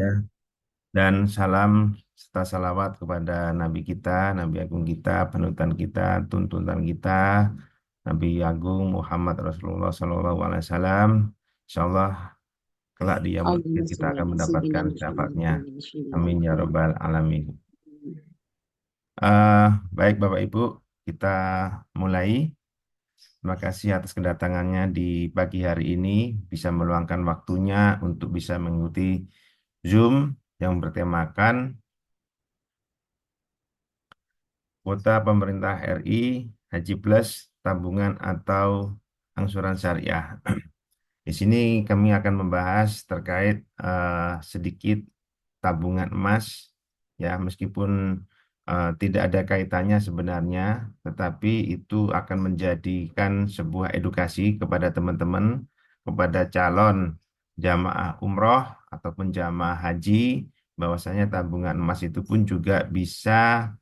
Ya. Dan salam serta salawat kepada Nabi kita, Nabi Agung kita, panutan kita, tuntunan kita, Nabi Agung Muhammad Rasulullah Sallallahu Alaihi Wasallam. Insya Allah kelak di yaumul akhir Allahumma kita sholli akan ala sayyidina mendapatkan Muhammad syafaatnya. wa ala ali sayyidina Amin ya Muhammad. Rabbal Alamin. Eh, Baik Bapak Ibu, kita mulai. Terima kasih atas kedatangannya di pagi hari ini, bisa meluangkan waktunya untuk bisa mengikuti Zoom yang bertemakan kuota pemerintah RI, Haji Plus, tabungan atau angsuran syariah. Di sini kami akan membahas terkait sedikit tabungan emas, ya meskipun tidak ada kaitannya sebenarnya, tetapi itu akan menjadikan sebuah edukasi kepada teman-teman, kepada calon jamaah umroh ataupun jamaah haji, bahwasanya tabungan emas itu pun juga bisa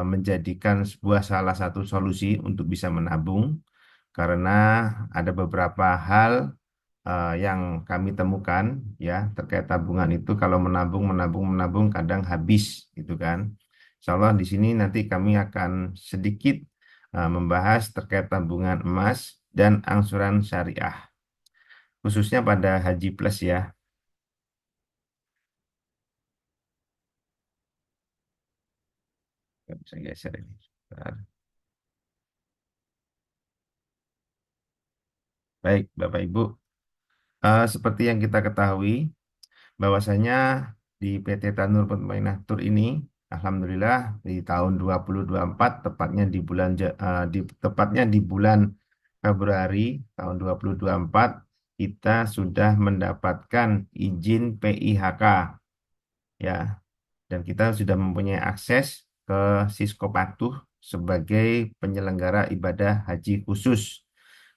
menjadikan sebuah salah satu solusi untuk bisa menabung, karena ada beberapa hal yang kami temukan ya terkait tabungan itu kalau menabung menabung menabung kadang habis gitu kan. Insya Allah di sini nanti kami akan sedikit membahas terkait tabungan emas dan angsuran syariah khususnya pada Haji Plus ya. Nggak bisa geser ini. Bentar. Baik Bapak Ibu, seperti yang kita ketahui bahwasanya di PT Tanur Permainan Tur ini, alhamdulillah di tahun 2024, tepatnya di tepatnya di bulan Februari tahun 2024, kita sudah mendapatkan izin PIHK ya, dan kita sudah mempunyai akses ke Sisko Patuh sebagai penyelenggara ibadah haji khusus,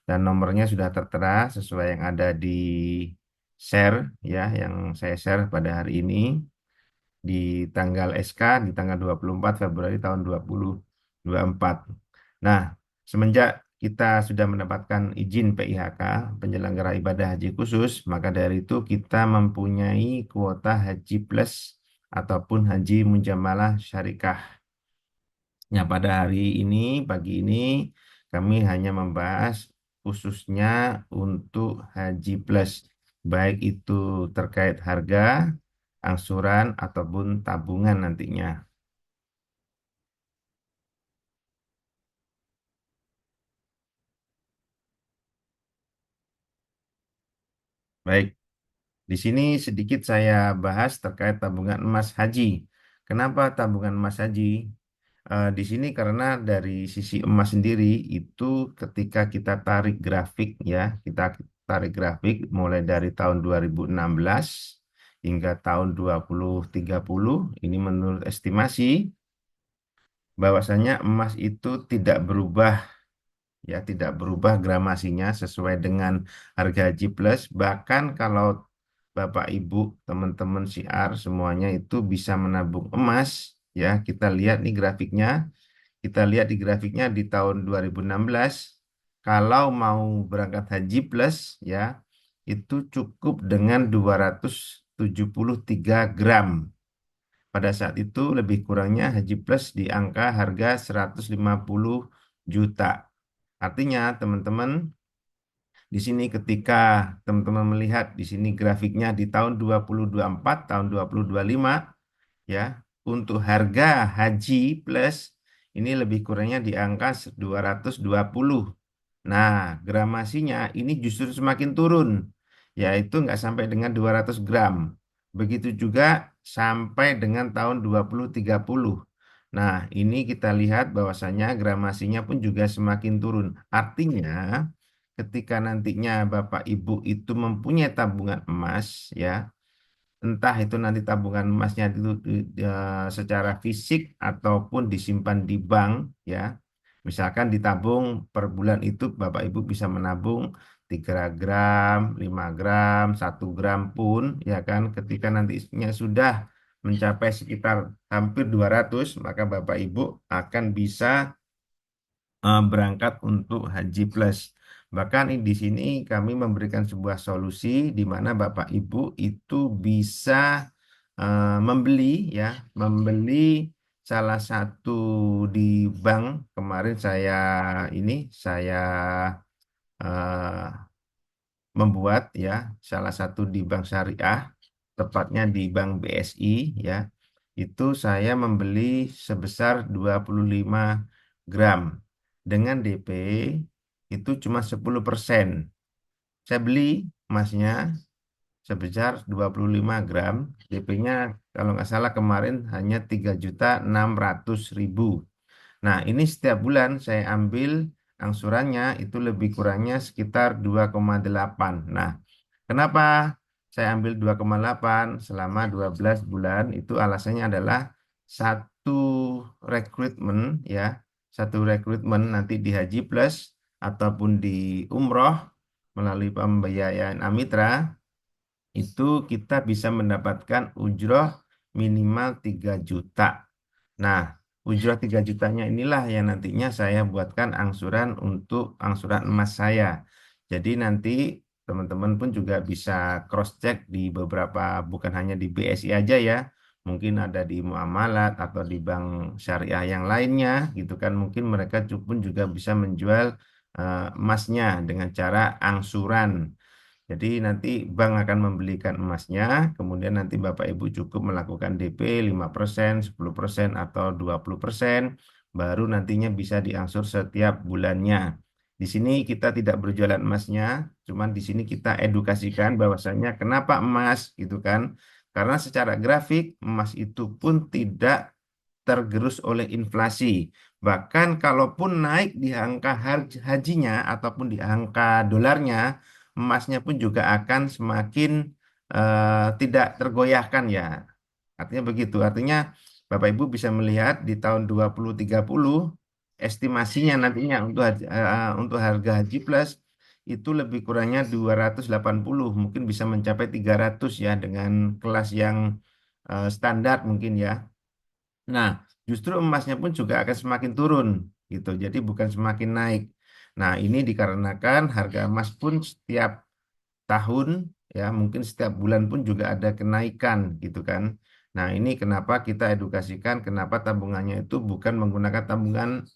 dan nomornya sudah tertera sesuai yang ada di share ya, yang saya share pada hari ini di tanggal SK di tanggal 24 Februari tahun 2024. Nah, semenjak kita sudah mendapatkan izin PIHK, penyelenggara ibadah haji khusus, maka dari itu kita mempunyai kuota haji plus ataupun haji mujamalah syarikah. Ya, pada hari ini, pagi ini, kami hanya membahas khususnya untuk Haji Plus, baik itu terkait harga, angsuran, ataupun tabungan nantinya. Baik, di sini sedikit saya bahas terkait tabungan emas haji. Kenapa tabungan emas haji? Di sini karena dari sisi emas sendiri itu ketika kita tarik grafik ya, kita tarik grafik mulai dari tahun 2016 hingga tahun 2030, ini menurut estimasi bahwasanya emas itu tidak berubah ya, tidak berubah gramasinya sesuai dengan harga Haji Plus. Bahkan kalau Bapak Ibu teman-teman syiar semuanya itu bisa menabung emas ya, kita lihat nih grafiknya. Kita lihat di grafiknya di tahun 2016, kalau mau berangkat haji plus ya, itu cukup dengan 273 gram. Pada saat itu lebih kurangnya haji plus di angka harga 150 juta. Artinya teman-teman, di sini ketika teman-teman melihat di sini grafiknya di tahun 2024, tahun 2025 ya, untuk harga haji plus ini lebih kurangnya di angka 220. Nah, gramasinya ini justru semakin turun, yaitu nggak sampai dengan 200 gram. Begitu juga sampai dengan tahun 2030. Nah, ini kita lihat bahwasanya gramasinya pun juga semakin turun. Artinya, ketika nantinya Bapak Ibu itu mempunyai tabungan emas, ya, entah itu nanti tabungan emasnya itu secara fisik ataupun disimpan di bank ya. Misalkan ditabung per bulan itu Bapak Ibu bisa menabung 3 gram, 5 gram, 1 gram pun ya kan, ketika nantinya sudah mencapai sekitar hampir 200, maka Bapak Ibu akan bisa berangkat untuk haji plus. Bahkan di sini kami memberikan sebuah solusi di mana Bapak Ibu itu bisa membeli ya, membeli salah satu di bank. Kemarin saya eh, membuat ya salah satu di bank syariah, tepatnya di bank BSI ya. Itu saya membeli sebesar 25 gram dengan DP itu cuma 10%. Saya beli emasnya sebesar 25 gram, DP-nya kalau nggak salah kemarin hanya 3.600.000. Nah, ini setiap bulan saya ambil angsurannya itu lebih kurangnya sekitar 2,8. Nah, kenapa saya ambil 2,8 selama 12 bulan? Itu alasannya adalah satu rekrutmen ya, satu rekrutmen nanti di Haji Plus ataupun di Umroh melalui pembiayaan Amitra itu kita bisa mendapatkan ujroh minimal 3 juta. Nah, ujroh 3 jutanya inilah yang nantinya saya buatkan angsuran untuk angsuran emas saya. Jadi nanti teman-teman pun juga bisa cross-check di beberapa, bukan hanya di BSI aja ya. Mungkin ada di Muamalat atau di bank syariah yang lainnya gitu kan. Mungkin mereka pun juga bisa menjual emasnya dengan cara angsuran. Jadi nanti bank akan membelikan emasnya, kemudian nanti Bapak Ibu cukup melakukan DP 5%, 10% atau 20%, baru nantinya bisa diangsur setiap bulannya. Di sini kita tidak berjualan emasnya, cuman di sini kita edukasikan bahwasanya kenapa emas gitu kan. Karena secara grafik emas itu pun tidak tergerus oleh inflasi. Bahkan kalaupun naik di angka hajinya ataupun di angka dolarnya, emasnya pun juga akan semakin tidak tergoyahkan ya. Artinya begitu. Artinya Bapak Ibu bisa melihat di tahun 2030 estimasinya nantinya untuk harga Haji Plus itu lebih kurangnya 280, mungkin bisa mencapai 300 ya dengan kelas yang standar mungkin ya. Nah, justru emasnya pun juga akan semakin turun gitu. Jadi bukan semakin naik. Nah, ini dikarenakan harga emas pun setiap tahun ya, mungkin setiap bulan pun juga ada kenaikan gitu kan. Nah, ini kenapa kita edukasikan kenapa tabungannya itu bukan menggunakan tabungan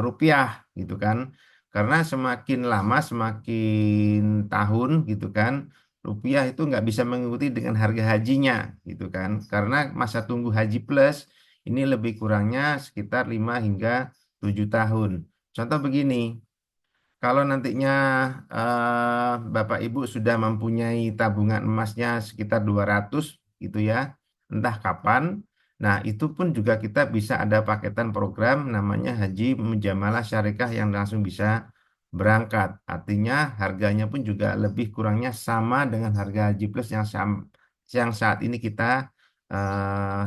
rupiah gitu kan. Karena semakin lama, semakin tahun gitu kan, rupiah itu nggak bisa mengikuti dengan harga hajinya gitu kan. Karena masa tunggu haji plus ini lebih kurangnya sekitar 5 hingga 7 tahun. Contoh begini, kalau nantinya Bapak Ibu sudah mempunyai tabungan emasnya sekitar 200 gitu ya, entah kapan. Nah, itu pun juga kita bisa ada paketan program namanya Haji Mujamalah Syarikah yang langsung bisa berangkat. Artinya harganya pun juga lebih kurangnya sama dengan harga Haji Plus yang saat ini kita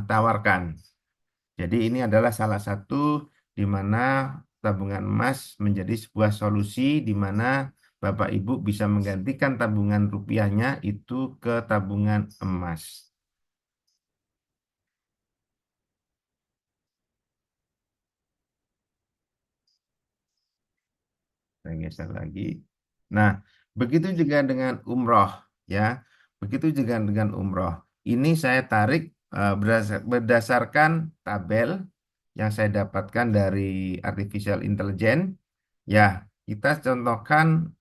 tawarkan. Jadi ini adalah salah satu di mana tabungan emas menjadi sebuah solusi di mana Bapak Ibu bisa menggantikan tabungan rupiahnya itu ke tabungan emas. Saya geser lagi. Nah, begitu juga dengan umroh ya. Begitu juga dengan umroh. Ini saya tarik berdasarkan tabel yang saya dapatkan dari artificial intelligence. Ya, kita contohkan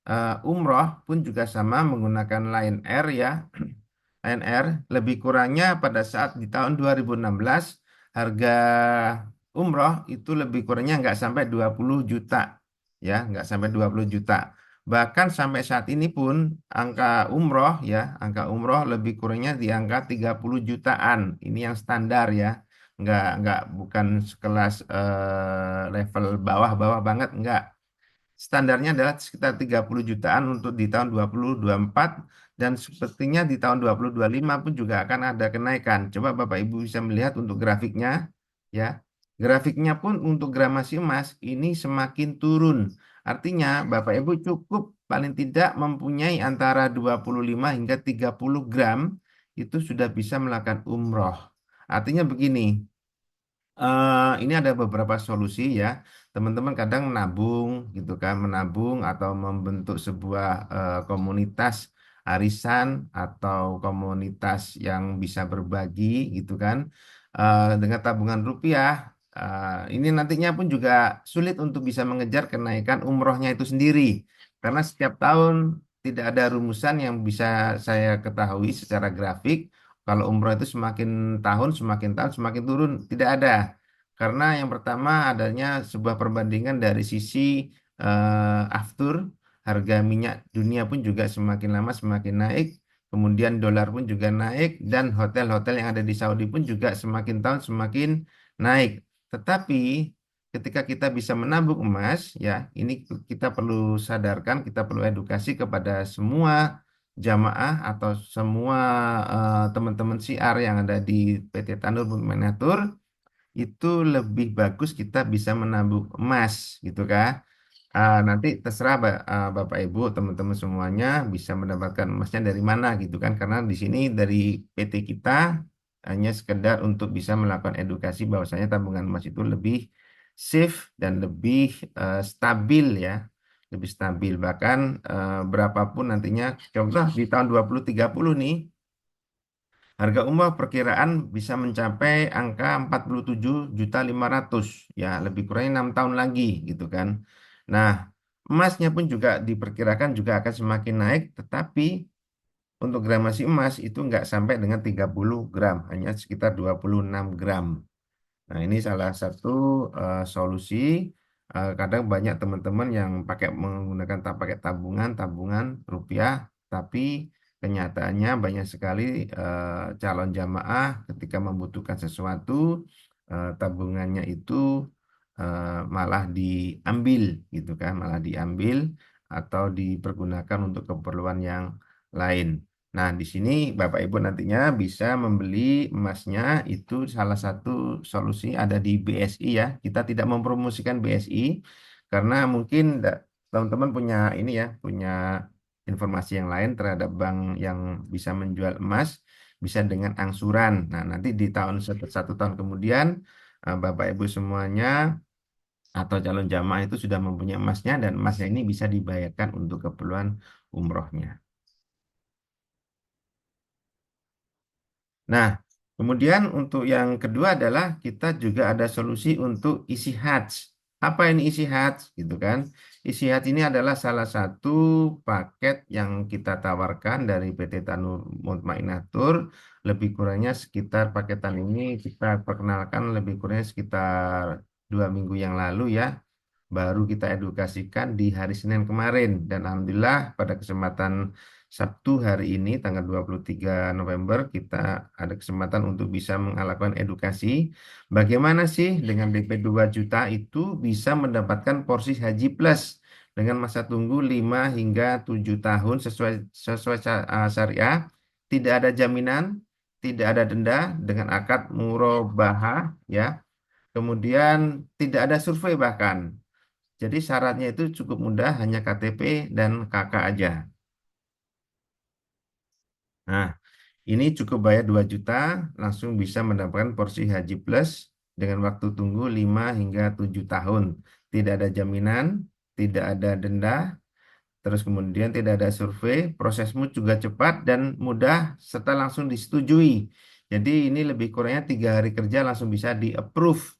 umroh pun juga sama menggunakan Lion Air ya. Lion Air lebih kurangnya pada saat di tahun 2016 harga umroh itu lebih kurangnya nggak sampai 20 juta ya, nggak sampai 20 juta. Bahkan sampai saat ini pun angka umroh ya, angka umroh lebih kurangnya di angka 30 jutaan. Ini yang standar ya. Nggak bukan sekelas level bawah-bawah banget, nggak. Standarnya adalah sekitar 30 jutaan untuk di tahun 2024 dan sepertinya di tahun 2025 pun juga akan ada kenaikan. Coba Bapak Ibu bisa melihat untuk grafiknya ya. Grafiknya pun untuk gramasi emas ini semakin turun. Artinya Bapak Ibu cukup paling tidak mempunyai antara 25 hingga 30 gram itu sudah bisa melakukan umroh. Artinya begini, ini ada beberapa solusi ya. Teman-teman kadang menabung gitu kan, menabung atau membentuk sebuah komunitas arisan atau komunitas yang bisa berbagi gitu kan. Dengan tabungan rupiah, ini nantinya pun juga sulit untuk bisa mengejar kenaikan umrohnya itu sendiri. Karena setiap tahun tidak ada rumusan yang bisa saya ketahui secara grafik. Kalau umroh itu semakin tahun semakin turun, tidak ada. Karena yang pertama adanya sebuah perbandingan dari sisi aftur, harga minyak dunia pun juga semakin lama semakin naik, kemudian dolar pun juga naik, dan hotel-hotel yang ada di Saudi pun juga semakin tahun semakin naik. Tetapi ketika kita bisa menabung emas, ya ini kita perlu sadarkan, kita perlu edukasi kepada semua jamaah atau semua teman-teman siar yang ada di PT Tanur Manatur, itu lebih bagus kita bisa menabung emas gitu kan. Nanti terserah Bapak Ibu teman-teman semuanya bisa mendapatkan emasnya dari mana gitu kan, karena di sini dari PT kita hanya sekedar untuk bisa melakukan edukasi bahwasanya tabungan emas itu lebih safe dan lebih stabil ya, lebih stabil bahkan berapapun nantinya, contoh di tahun 2030 nih harga umroh perkiraan bisa mencapai angka 47.500.000 ya, lebih kurangnya 6 tahun lagi gitu kan. Nah, emasnya pun juga diperkirakan juga akan semakin naik, tetapi untuk gramasi emas itu nggak sampai dengan 30 gram, hanya sekitar 26 gram. Nah, ini salah satu solusi. Kadang banyak teman-teman yang menggunakan pakai tabungan rupiah, tapi kenyataannya banyak sekali calon jamaah ketika membutuhkan sesuatu, tabungannya itu malah diambil gitu kan, malah diambil atau dipergunakan untuk keperluan yang lain. Nah, di sini Bapak Ibu nantinya bisa membeli emasnya, itu salah satu solusi ada di BSI ya. Kita tidak mempromosikan BSI karena mungkin teman-teman punya ini ya, punya informasi yang lain terhadap bank yang bisa menjual emas, bisa dengan angsuran. Nah, nanti di tahun satu tahun kemudian Bapak Ibu semuanya atau calon jamaah itu sudah mempunyai emasnya, dan emasnya ini bisa dibayarkan untuk keperluan umrohnya. Nah, kemudian untuk yang kedua adalah kita juga ada solusi untuk isi hajj. Apa ini isi hajj? Gitu kan? Isi hajj ini adalah salah satu paket yang kita tawarkan dari PT Tanur Mutmainatur. Lebih kurangnya sekitar paketan ini kita perkenalkan lebih kurangnya sekitar 2 minggu yang lalu ya, baru kita edukasikan di hari Senin kemarin, dan alhamdulillah pada kesempatan Sabtu hari ini tanggal 23 November kita ada kesempatan untuk bisa melakukan edukasi bagaimana sih dengan DP 2 juta itu bisa mendapatkan porsi Haji Plus dengan masa tunggu 5 hingga 7 tahun sesuai sesuai syariah, tidak ada jaminan, tidak ada denda, dengan akad murabahah ya. Kemudian tidak ada survei bahkan. Jadi syaratnya itu cukup mudah, hanya KTP dan KK aja. Nah, ini cukup bayar 2 juta, langsung bisa mendapatkan porsi Haji Plus dengan waktu tunggu 5 hingga 7 tahun. Tidak ada jaminan, tidak ada denda, terus kemudian tidak ada survei, prosesmu juga cepat dan mudah, serta langsung disetujui. Jadi ini lebih kurangnya 3 hari kerja langsung bisa di-approve.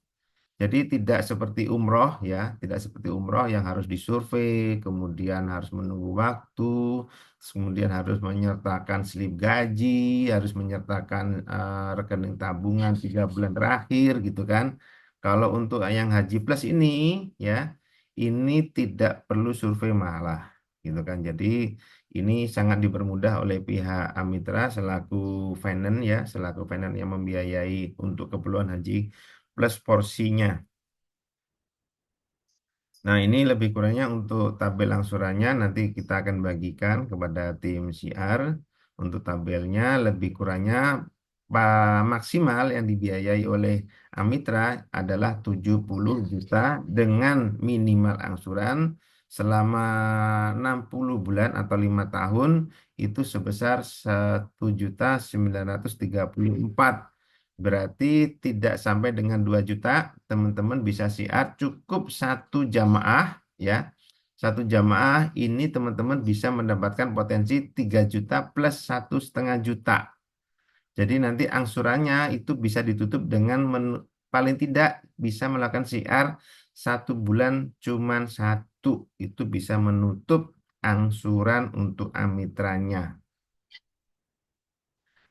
Jadi tidak seperti umroh ya, tidak seperti umroh yang harus disurvei, kemudian harus menunggu waktu, kemudian harus menyertakan slip gaji, harus menyertakan rekening tabungan 3 bulan terakhir gitu kan. Kalau untuk yang Haji Plus ini ya, ini tidak perlu survei malah gitu kan. Jadi ini sangat dipermudah oleh pihak Amitra selaku finance ya, selaku finance yang membiayai untuk keperluan haji plus porsinya. Nah, ini lebih kurangnya untuk tabel angsurannya nanti kita akan bagikan kepada tim CR. Untuk tabelnya lebih kurangnya maksimal yang dibiayai oleh Amitra adalah 70 juta dengan minimal angsuran selama 60 bulan atau 5 tahun itu sebesar 1.934. Berarti tidak sampai dengan 2 juta, teman-teman bisa siar cukup satu jamaah ya. satu jamaah ini teman-teman bisa mendapatkan potensi 3 juta plus 1,5 juta. Jadi nanti angsurannya itu bisa ditutup dengan paling tidak bisa melakukan CR 1 bulan cuman satu. Itu bisa menutup angsuran untuk amitranya.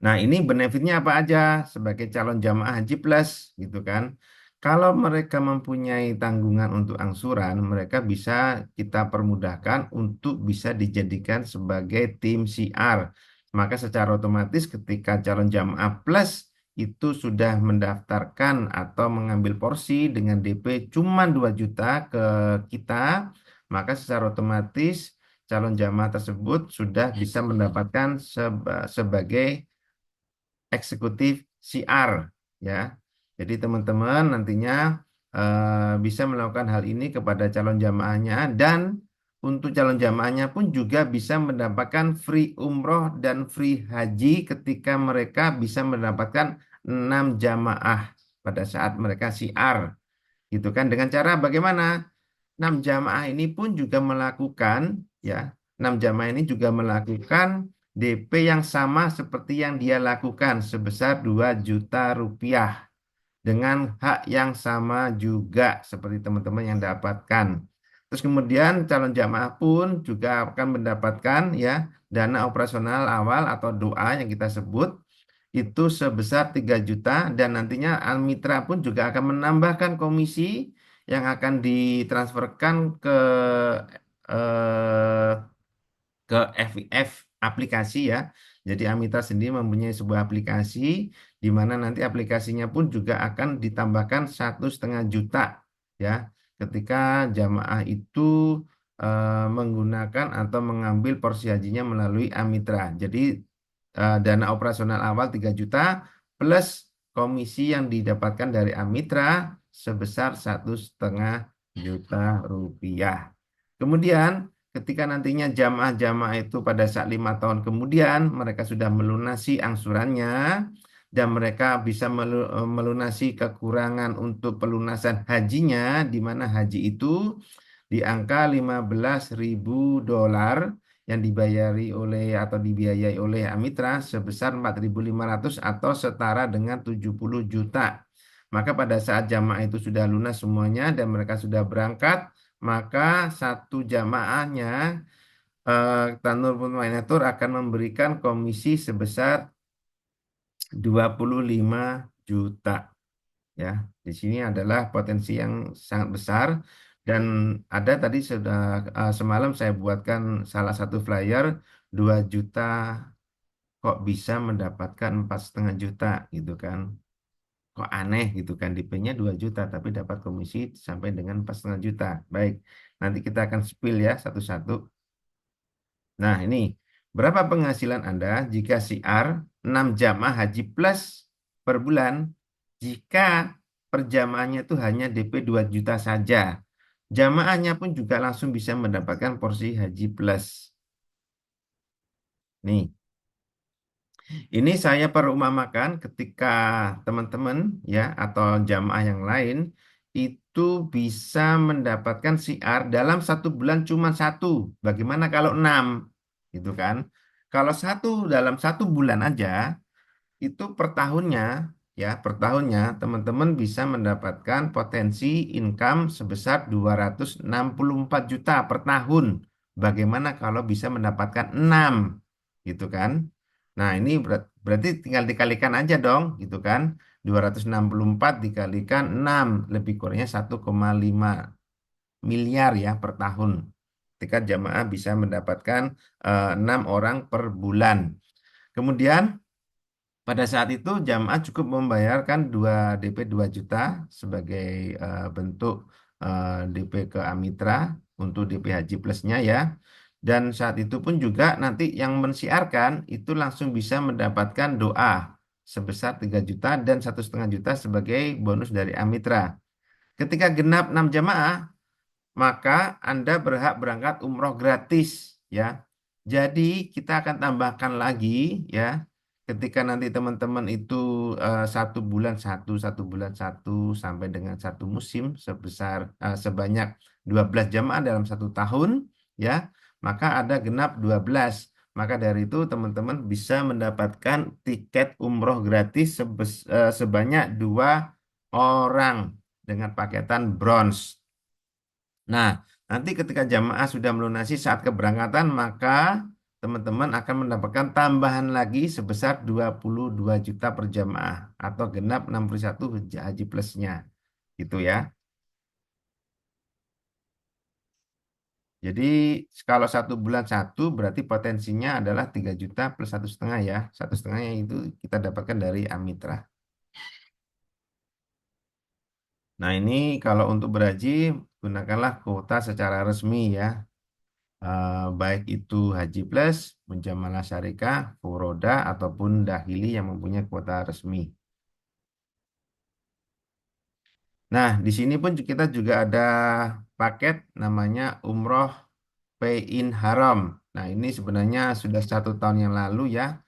Nah, ini benefitnya apa aja sebagai calon jamaah haji plus gitu kan. Kalau mereka mempunyai tanggungan untuk angsuran, mereka bisa kita permudahkan untuk bisa dijadikan sebagai tim CR. Maka secara otomatis ketika calon jamaah plus itu sudah mendaftarkan atau mengambil porsi dengan DP cuma 2 juta ke kita, maka secara otomatis calon jamaah tersebut sudah bisa mendapatkan sebagai eksekutif CR ya. Jadi teman-teman nantinya bisa melakukan hal ini kepada calon jamaahnya dan untuk calon jamaahnya pun juga bisa mendapatkan free umroh dan free haji ketika mereka bisa mendapatkan 6 jamaah pada saat mereka CR gitu kan dengan cara bagaimana? 6 jamaah ini pun juga melakukan ya, 6 jamaah ini juga melakukan DP yang sama seperti yang dia lakukan sebesar 2 juta rupiah dengan hak yang sama juga seperti teman-teman yang dapatkan. Terus kemudian calon jamaah pun juga akan mendapatkan ya dana operasional awal atau doa yang kita sebut itu sebesar 3 juta dan nantinya Almitra pun juga akan menambahkan komisi yang akan ditransferkan eh, ke FIF aplikasi ya. Jadi Amita sendiri mempunyai sebuah aplikasi di mana nanti aplikasinya pun juga akan ditambahkan 1,5 juta ya ketika jamaah itu menggunakan atau mengambil porsi hajinya melalui Amitra. Jadi dana operasional awal 3 juta plus komisi yang didapatkan dari Amitra sebesar 1,5 juta rupiah. Kemudian ketika nantinya jamaah-jamaah itu pada saat 5 tahun kemudian mereka sudah melunasi angsurannya dan mereka bisa melunasi kekurangan untuk pelunasan hajinya di mana haji itu di angka 15.000 dolar yang dibayari oleh atau dibiayai oleh Amitra sebesar 4.500 atau setara dengan 70 juta. Maka pada saat jamaah itu sudah lunas semuanya dan mereka sudah berangkat, maka satu jamaahnya Tanur Manatur akan memberikan komisi sebesar 25 juta. Ya, di sini adalah potensi yang sangat besar dan ada tadi sudah semalam saya buatkan salah satu flyer 2 juta kok bisa mendapatkan 4,5 juta gitu kan. Kok aneh gitu kan DP-nya 2 juta tapi dapat komisi sampai dengan 4,5 juta. Baik, nanti kita akan spill ya satu-satu. Nah, ini berapa penghasilan Anda jika siar 6 jamaah haji plus per bulan jika per jamaahnya itu hanya DP 2 juta saja. Jamaahnya pun juga langsung bisa mendapatkan porsi haji plus. Nih, ini saya perumpamakan ketika teman-teman ya atau jamaah yang lain itu bisa mendapatkan siar dalam 1 bulan cuma satu. Bagaimana kalau 6? Gitu kan? Kalau satu dalam 1 bulan aja itu per tahunnya ya per tahunnya teman-teman bisa mendapatkan potensi income sebesar 264 juta per tahun. Bagaimana kalau bisa mendapatkan 6 gitu kan? Nah, ini berarti tinggal dikalikan aja dong gitu kan. 264 dikalikan 6 lebih kurangnya 1,5 miliar ya per tahun. Ketika jamaah bisa mendapatkan 6 orang per bulan. Kemudian pada saat itu jamaah cukup membayarkan 2 DP 2 juta sebagai bentuk DP ke Amitra untuk DP Haji Plusnya ya. Dan saat itu pun juga nanti yang mensiarkan itu langsung bisa mendapatkan doa sebesar 3 juta dan 1,5 juta sebagai bonus dari Amitra. Ketika genap 6 jamaah, maka Anda berhak berangkat umroh gratis ya. Jadi kita akan tambahkan lagi ya ketika nanti teman-teman itu satu bulan satu sampai dengan satu musim sebanyak 12 jamaah dalam satu tahun, ya, maka ada genap 12. Maka dari itu teman-teman bisa mendapatkan tiket umroh gratis sebanyak 2 orang dengan paketan bronze. Nah, nanti ketika jamaah sudah melunasi saat keberangkatan, maka teman-teman akan mendapatkan tambahan lagi sebesar 22 juta per jamaah atau genap 61 haji plusnya. Gitu ya. Jadi kalau 1 bulan satu berarti potensinya adalah 3 juta plus 1,5 ya. 1,5 itu kita dapatkan dari Amitra. Nah ini kalau untuk berhaji gunakanlah kuota secara resmi ya. Baik itu Haji Plus, Mujamalah Syarikah, Furoda, ataupun Dahili yang mempunyai kuota resmi. Nah, di sini pun kita juga ada paket namanya Umroh Pay-in Haram. Nah, ini sebenarnya sudah 1 tahun yang lalu ya.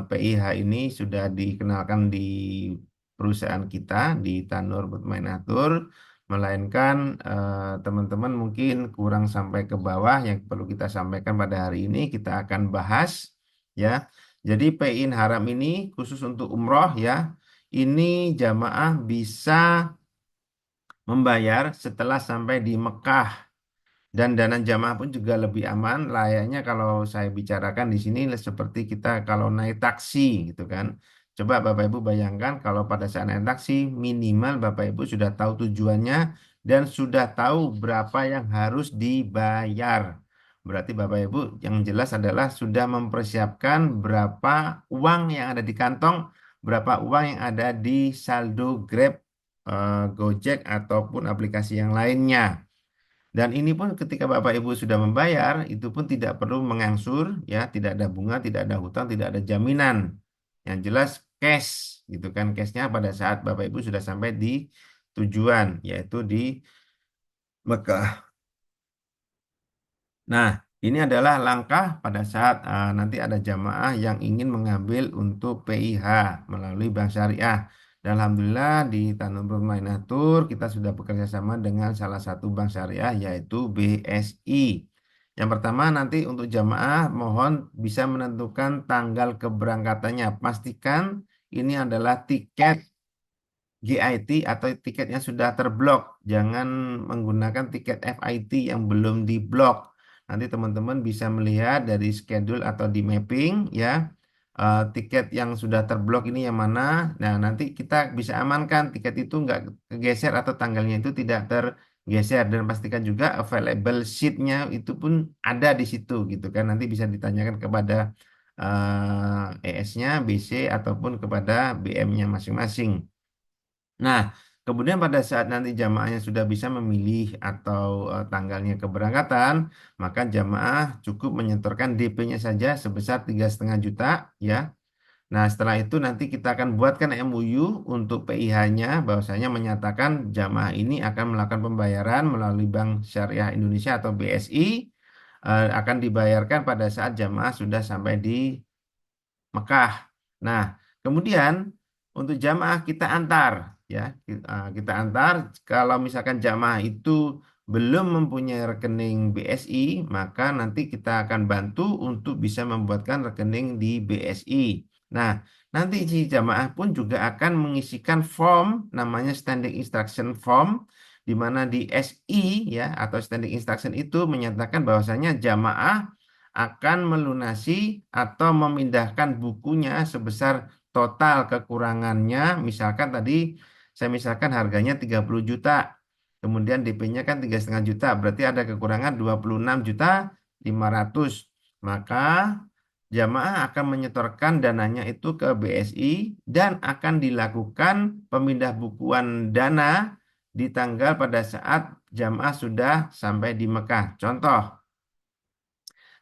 PIH ini sudah dikenalkan di perusahaan kita di Tanur Bermainatur, melainkan teman-teman mungkin kurang sampai ke bawah yang perlu kita sampaikan pada hari ini kita akan bahas ya. Jadi PIN Haram ini khusus untuk umroh ya. Ini jamaah bisa membayar setelah sampai di Mekah dan dana jamaah pun juga lebih aman layaknya kalau saya bicarakan di sini seperti kita kalau naik taksi gitu kan. Coba Bapak Ibu bayangkan kalau pada saat naik taksi minimal Bapak Ibu sudah tahu tujuannya dan sudah tahu berapa yang harus dibayar. Berarti Bapak Ibu yang jelas adalah sudah mempersiapkan berapa uang yang ada di kantong, berapa uang yang ada di saldo Grab, Gojek ataupun aplikasi yang lainnya. Dan ini pun ketika Bapak Ibu sudah membayar, itu pun tidak perlu mengangsur, ya, tidak ada bunga, tidak ada hutang, tidak ada jaminan. Yang jelas cash, gitu kan, cashnya pada saat Bapak Ibu sudah sampai di tujuan, yaitu di Mekah. Nah, ini adalah langkah pada saat nanti ada jamaah yang ingin mengambil untuk PIH melalui Bank Syariah. Dan Alhamdulillah di Tanjung Mainatur kita sudah bekerja sama dengan salah satu bank syariah yaitu BSI. Yang pertama nanti untuk jamaah mohon bisa menentukan tanggal keberangkatannya. Pastikan ini adalah tiket GIT atau tiket yang sudah terblok. Jangan menggunakan tiket FIT yang belum diblok. Nanti teman-teman bisa melihat dari schedule atau di mapping ya. Tiket yang sudah terblok ini yang mana. Nah, nanti kita bisa amankan tiket itu nggak kegeser atau tanggalnya itu tidak tergeser. Dan pastikan juga available seat-nya itu pun ada di situ gitu kan. Nanti bisa ditanyakan kepada ES-nya, BC, ataupun kepada BM-nya masing-masing. Nah, kemudian pada saat nanti jamaahnya sudah bisa memilih atau tanggalnya keberangkatan, maka jamaah cukup menyetorkan DP-nya saja sebesar 3,5 juta, ya. Nah, setelah itu nanti kita akan buatkan MOU untuk PIH-nya, bahwasanya menyatakan jamaah ini akan melakukan pembayaran melalui Bank Syariah Indonesia atau BSI, akan dibayarkan pada saat jamaah sudah sampai di Mekah. Nah, kemudian untuk jamaah kita antar ya, kita antar kalau misalkan jamaah itu belum mempunyai rekening BSI, maka nanti kita akan bantu untuk bisa membuatkan rekening di BSI. Nah, nanti si jamaah pun juga akan mengisikan form namanya standing instruction form di mana di SI ya atau standing instruction itu menyatakan bahwasanya jamaah akan melunasi atau memindahkan bukunya sebesar total kekurangannya. Misalkan tadi saya misalkan harganya 30 juta. Kemudian DP-nya kan 3,5 juta. Berarti ada kekurangan 26,5 juta. Maka jamaah akan menyetorkan dananya itu ke BSI dan akan dilakukan pemindah bukuan dana di tanggal pada saat jamaah sudah sampai di Mekah. Contoh,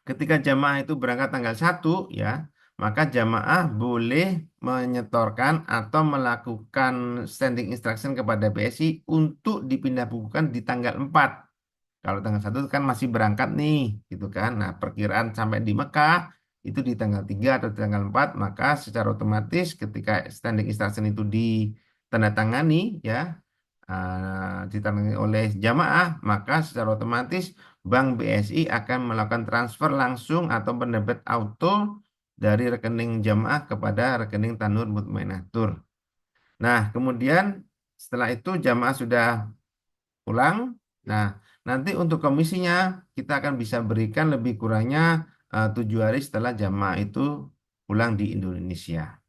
ketika jamaah itu berangkat tanggal 1 ya, maka jamaah boleh menyetorkan atau melakukan standing instruction kepada BSI untuk dipindah bukukan di tanggal 4. Kalau tanggal 1 kan masih berangkat nih, gitu kan. Nah, perkiraan sampai di Mekah itu di tanggal 3 atau tanggal 4, maka secara otomatis ketika standing instruction itu ditandatangani ya, ditangani oleh jamaah, maka secara otomatis Bank BSI akan melakukan transfer langsung atau berdebit auto dari rekening jamaah kepada rekening Tanur Mutmainah Tur. Nah, kemudian setelah itu jamaah sudah pulang. Nah, nanti untuk komisinya kita akan bisa berikan lebih kurangnya 7 hari setelah jamaah itu pulang di Indonesia.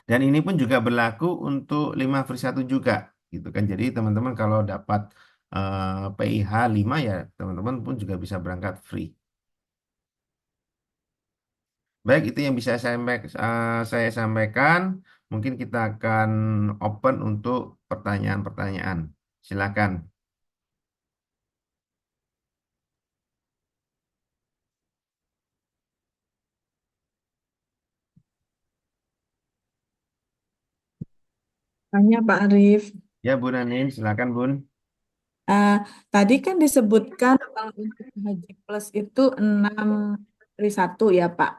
Dan ini pun juga berlaku untuk 5 free 1 juga, gitu kan. Jadi teman-teman kalau dapat PIH 5 ya teman-teman pun juga bisa berangkat free. Baik, itu yang bisa saya sampaikan. Mungkin kita akan open untuk pertanyaan-pertanyaan. Silakan. Tanya Pak Arif. Ya, Bu Nanin, silakan, Bun. Eh, Tadi kan disebutkan kalau untuk Haji Plus itu 6 dari satu ya Pak.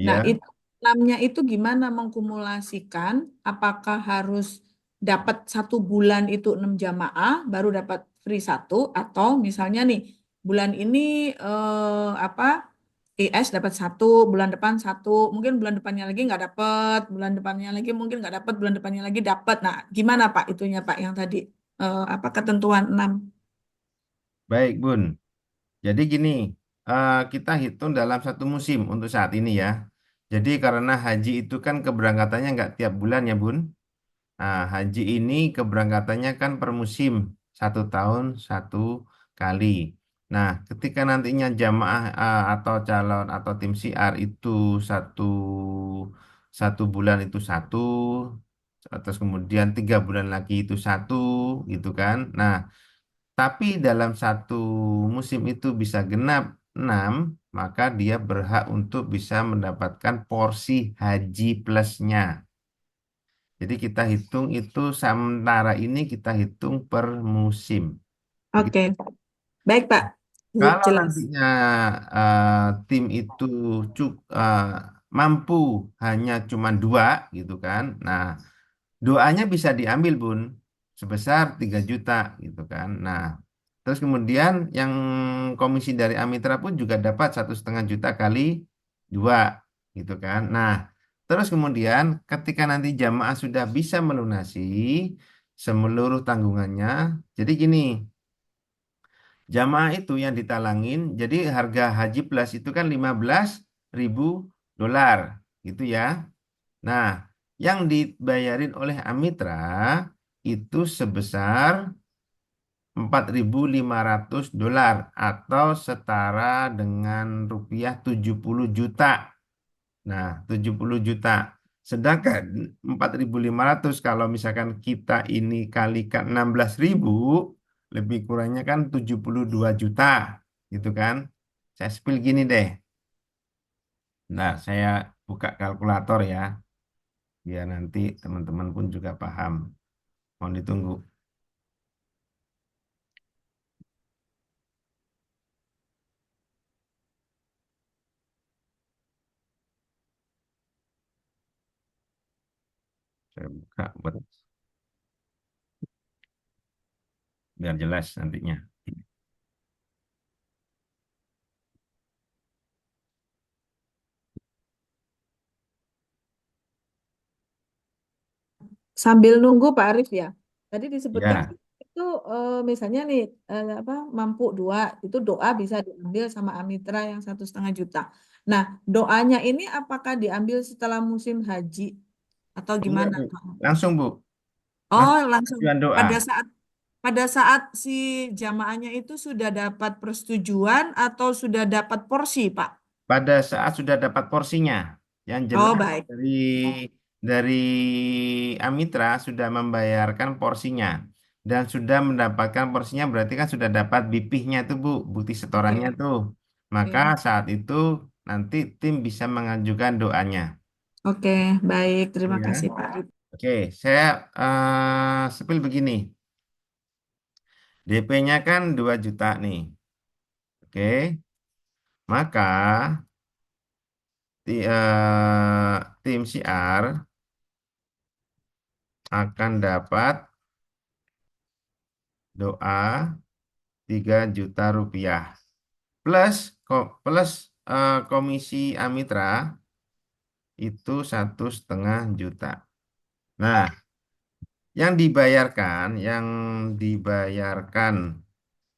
Nah Ya. itu 6-nya itu gimana mengkumulasikan? Apakah harus dapat 1 bulan itu 6 jamaah baru dapat free satu, atau misalnya nih bulan ini apa IS dapat satu, bulan depan satu, mungkin bulan depannya lagi nggak dapat, bulan depannya lagi mungkin nggak dapat, bulan depannya lagi dapat. Nah gimana Pak itunya Pak yang tadi apa ketentuan 6? Baik, Bun. Jadi gini, kita hitung dalam satu musim untuk saat ini ya. Jadi karena haji itu kan keberangkatannya nggak tiap bulan ya, Bun. Nah, haji ini keberangkatannya kan per musim, 1 tahun 1 kali. Nah, ketika nantinya jamaah atau calon atau tim siar itu satu satu bulan itu satu, terus kemudian 3 bulan lagi itu satu, gitu kan. Nah, tapi dalam satu musim itu bisa genap 6, maka dia berhak untuk bisa mendapatkan porsi haji plusnya. Jadi kita hitung itu sementara ini kita hitung per musim. Begitu. Oke, baik Pak. Kalau Jelas. nantinya eh, tim itu eh, mampu hanya cuma 2 gitu kan. Nah, doanya bisa diambil Bun sebesar 3 juta gitu kan. Nah, terus kemudian yang komisi dari Amitra pun juga dapat 1,5 juta kali 2 gitu kan. Nah, terus kemudian ketika nanti jamaah sudah bisa melunasi seluruh tanggungannya, jadi gini, jamaah itu yang ditalangin, jadi harga Haji Plus itu kan 15.000 dolar gitu ya. Nah, yang dibayarin oleh Amitra itu sebesar 4.500 dolar atau setara dengan rupiah 70 juta. Nah, 70 juta. Sedangkan 4.500 kalau misalkan kita ini kalikan 16.000, lebih kurangnya kan 72 juta. Gitu kan. Saya spill gini deh. Nah, saya buka kalkulator ya. Biar nanti teman-teman pun juga paham. Mohon ditunggu. Saya buka buat biar jelas nantinya. Sambil nunggu Pak Arif ya. Tadi disebutkan Ya, itu misalnya nih apa mampu dua itu doa bisa diambil sama Amitra yang 1,5 juta. Nah doanya ini apakah diambil setelah musim haji atau enggak gimana? Bu. Langsung Bu. Oh Langsung langsung tujuan doa. pada saat si jamaahnya itu sudah dapat persetujuan atau sudah dapat porsi Pak? Pada saat sudah dapat porsinya, yang Oh jelas baik. dari Amitra sudah membayarkan porsinya dan sudah mendapatkan porsinya berarti kan sudah dapat BP-nya tuh Bu, bukti setorannya Oke. tuh. Maka Oke. saat itu nanti tim bisa mengajukan doanya. Oke, baik. Terima kasih Ya. Pak Arif. Oke, saya sepil begini. DP-nya kan 2 juta nih. Oke, maka tim siar akan dapat doa 3 juta rupiah plus komisi Amitra itu 1,5 juta. Nah, yang dibayarkan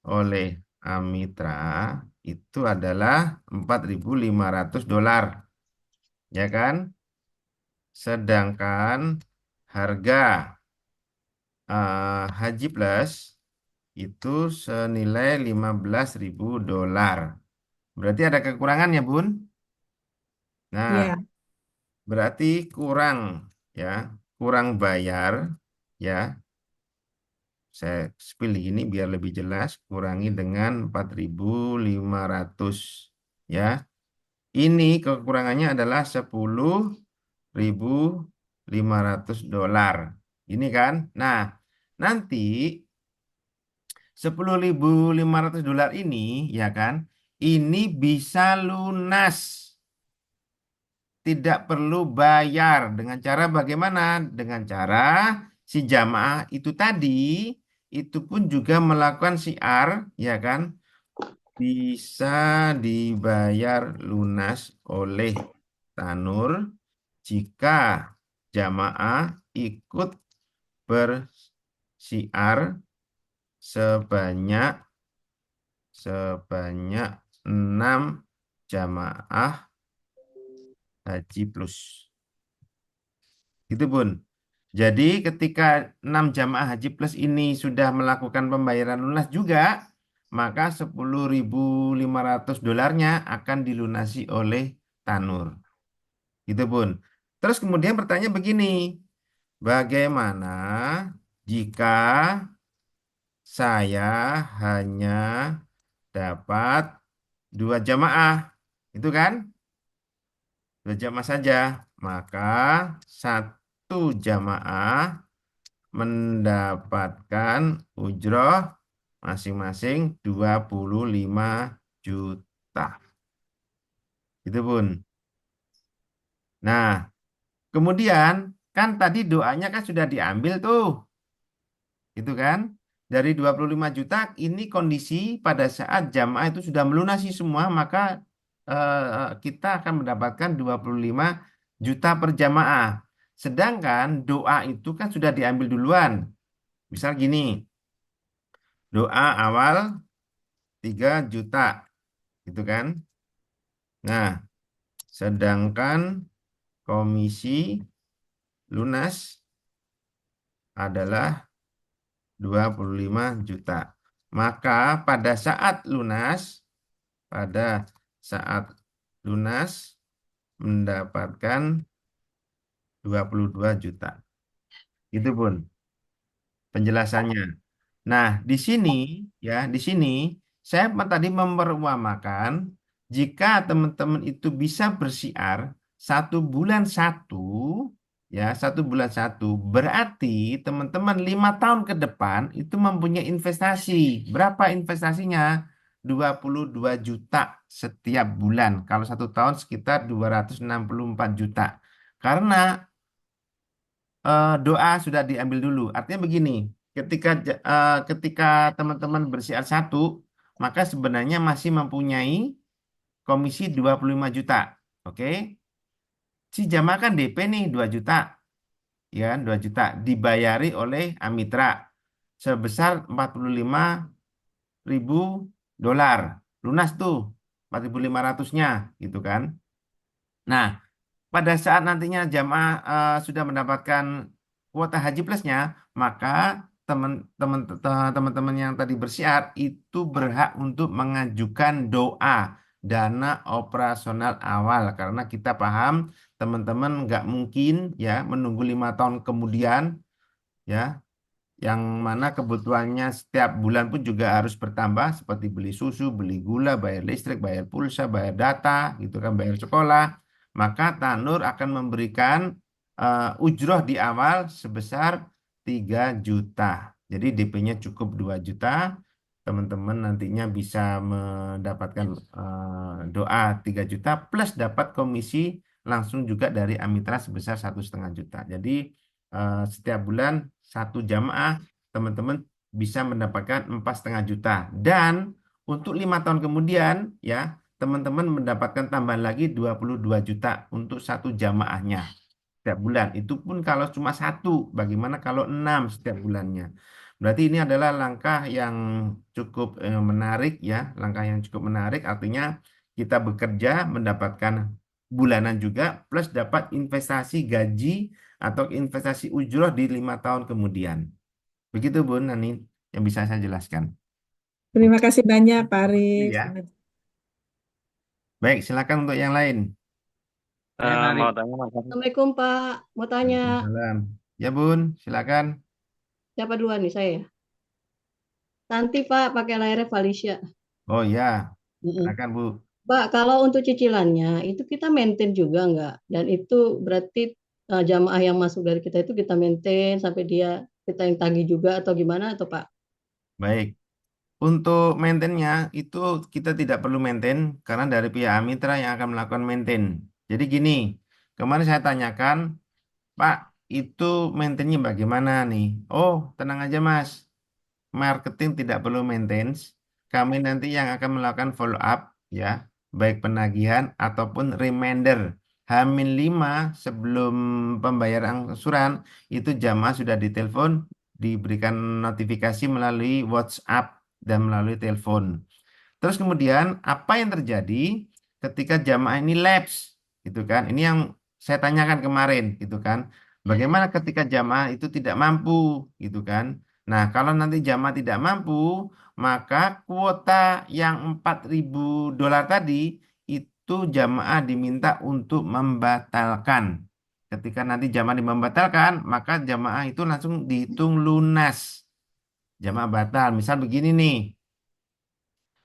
oleh Amitra itu adalah $4.500, ya kan? Sedangkan harga Haji Plus itu senilai $15.000. Berarti ada kekurangan ya, Bun? Nah, Ya, berarti kurang ya, kurang bayar ya. Saya spill gini biar lebih jelas, kurangi dengan 4.500 ya. Ini kekurangannya adalah $10.500. Ini kan. Nah, nanti $10.500 ini ya kan, ini bisa lunas, tidak perlu bayar. Dengan cara bagaimana? Dengan cara si jamaah itu tadi itu pun juga melakukan syiar, ya kan? Bisa dibayar lunas oleh Tanur jika jamaah ikut bersiar sebanyak sebanyak 6 jamaah Haji Plus. Itu Bun. Jadi ketika 6 jamaah Haji Plus ini sudah melakukan pembayaran lunas juga, maka $10.500 akan dilunasi oleh Tanur. Gitu Bun. Terus kemudian pertanyaan begini, bagaimana jika saya hanya dapat 2 jamaah? Itu kan? 2 jamaah saja. Maka 1 jamaah mendapatkan ujroh masing-masing 25 juta. Itu Bun. Nah, kemudian kan tadi doanya kan sudah diambil tuh. Itu kan? Dari 25 juta ini kondisi pada saat jamaah itu sudah melunasi semua, maka kita akan mendapatkan 25 juta per jamaah. Sedangkan doa itu kan sudah diambil duluan. Misal gini, doa awal 3 juta, gitu kan? Nah, sedangkan komisi lunas adalah 25 juta. Maka pada saat lunas mendapatkan 22 juta. Itu pun penjelasannya. Nah, di sini saya tadi memperumpamakan jika teman-teman itu bisa bersiar 1 bulan 1, ya 1 bulan 1, berarti teman-teman 5 tahun ke depan itu mempunyai investasi. Berapa investasinya? 22 juta setiap bulan. Kalau 1 tahun sekitar 264 juta. Karena doa sudah diambil dulu. Artinya begini, ketika teman-teman bersiar 1, maka sebenarnya masih mempunyai komisi 25 juta. Oke? Si jamaah kan DP nih 2 juta, ya, 2 juta dibayari oleh Amitra sebesar $45.000. Lunas tuh 4.500-nya gitu kan. Nah, pada saat nantinya jamaah sudah mendapatkan kuota Haji Plusnya, maka teman-teman yang tadi bersiar itu berhak untuk mengajukan doa dana operasional awal karena kita paham teman-teman nggak mungkin ya menunggu 5 tahun kemudian ya yang mana kebutuhannya setiap bulan pun juga harus bertambah seperti beli susu, beli gula, bayar listrik, bayar pulsa, bayar data, gitu kan, bayar sekolah. Maka Tanur akan memberikan ujroh di awal sebesar 3 juta. Jadi DP-nya cukup 2 juta, teman-teman nantinya bisa mendapatkan doa 3 juta plus dapat komisi langsung juga dari Amitra sebesar 1,5 juta. Jadi setiap bulan satu jamaah teman-teman bisa mendapatkan 4,5 juta dan untuk 5 tahun kemudian ya teman-teman mendapatkan tambahan lagi 22 juta untuk satu jamaahnya setiap bulan. Itu pun kalau cuma satu, bagaimana kalau 6 setiap bulannya? Berarti ini adalah langkah yang cukup menarik ya, langkah yang cukup menarik. Artinya kita bekerja mendapatkan bulanan juga, plus dapat investasi gaji atau investasi ujroh di 5 tahun kemudian. Begitu Bun, Nani, yang bisa saya jelaskan. Terima kasih banyak, Pak Itu Arif. ya. Baik, silakan untuk yang lain. Ayo Mau Narif. tanya Mas Arief. Assalamualaikum Pak, mau tanya Waalaikumsalam. Ya Bun, silakan. siapa duluan nih saya? Nanti Pak pakai layarnya Valisya. Oh ya, Mm-mm. silakan Bu. Pak, kalau untuk cicilannya itu kita maintain juga nggak? Dan itu berarti jamaah yang masuk dari kita itu kita maintain sampai dia kita yang tagih juga atau gimana atau Pak? Baik. Untuk maintainnya itu kita tidak perlu maintain karena dari pihak mitra yang akan melakukan maintain. Jadi gini, kemarin saya tanyakan, Pak, itu maintainnya bagaimana nih? Oh, tenang aja Mas, marketing tidak perlu maintenance. Kami nanti yang akan melakukan follow up ya, baik penagihan ataupun reminder. H-5 sebelum pembayaran angsuran itu jamaah sudah ditelepon, diberikan notifikasi melalui WhatsApp dan melalui telepon. Terus kemudian apa yang terjadi ketika jamaah ini lapse, gitu kan? Ini yang saya tanyakan kemarin, gitu kan? Bagaimana ketika jamaah itu tidak mampu, gitu kan? Nah, kalau nanti jamaah tidak mampu, maka kuota yang $4.000 tadi itu jamaah diminta untuk membatalkan. Ketika nanti jamaah membatalkan, maka jamaah itu langsung dihitung lunas. Jamaah batal. Misal begini nih.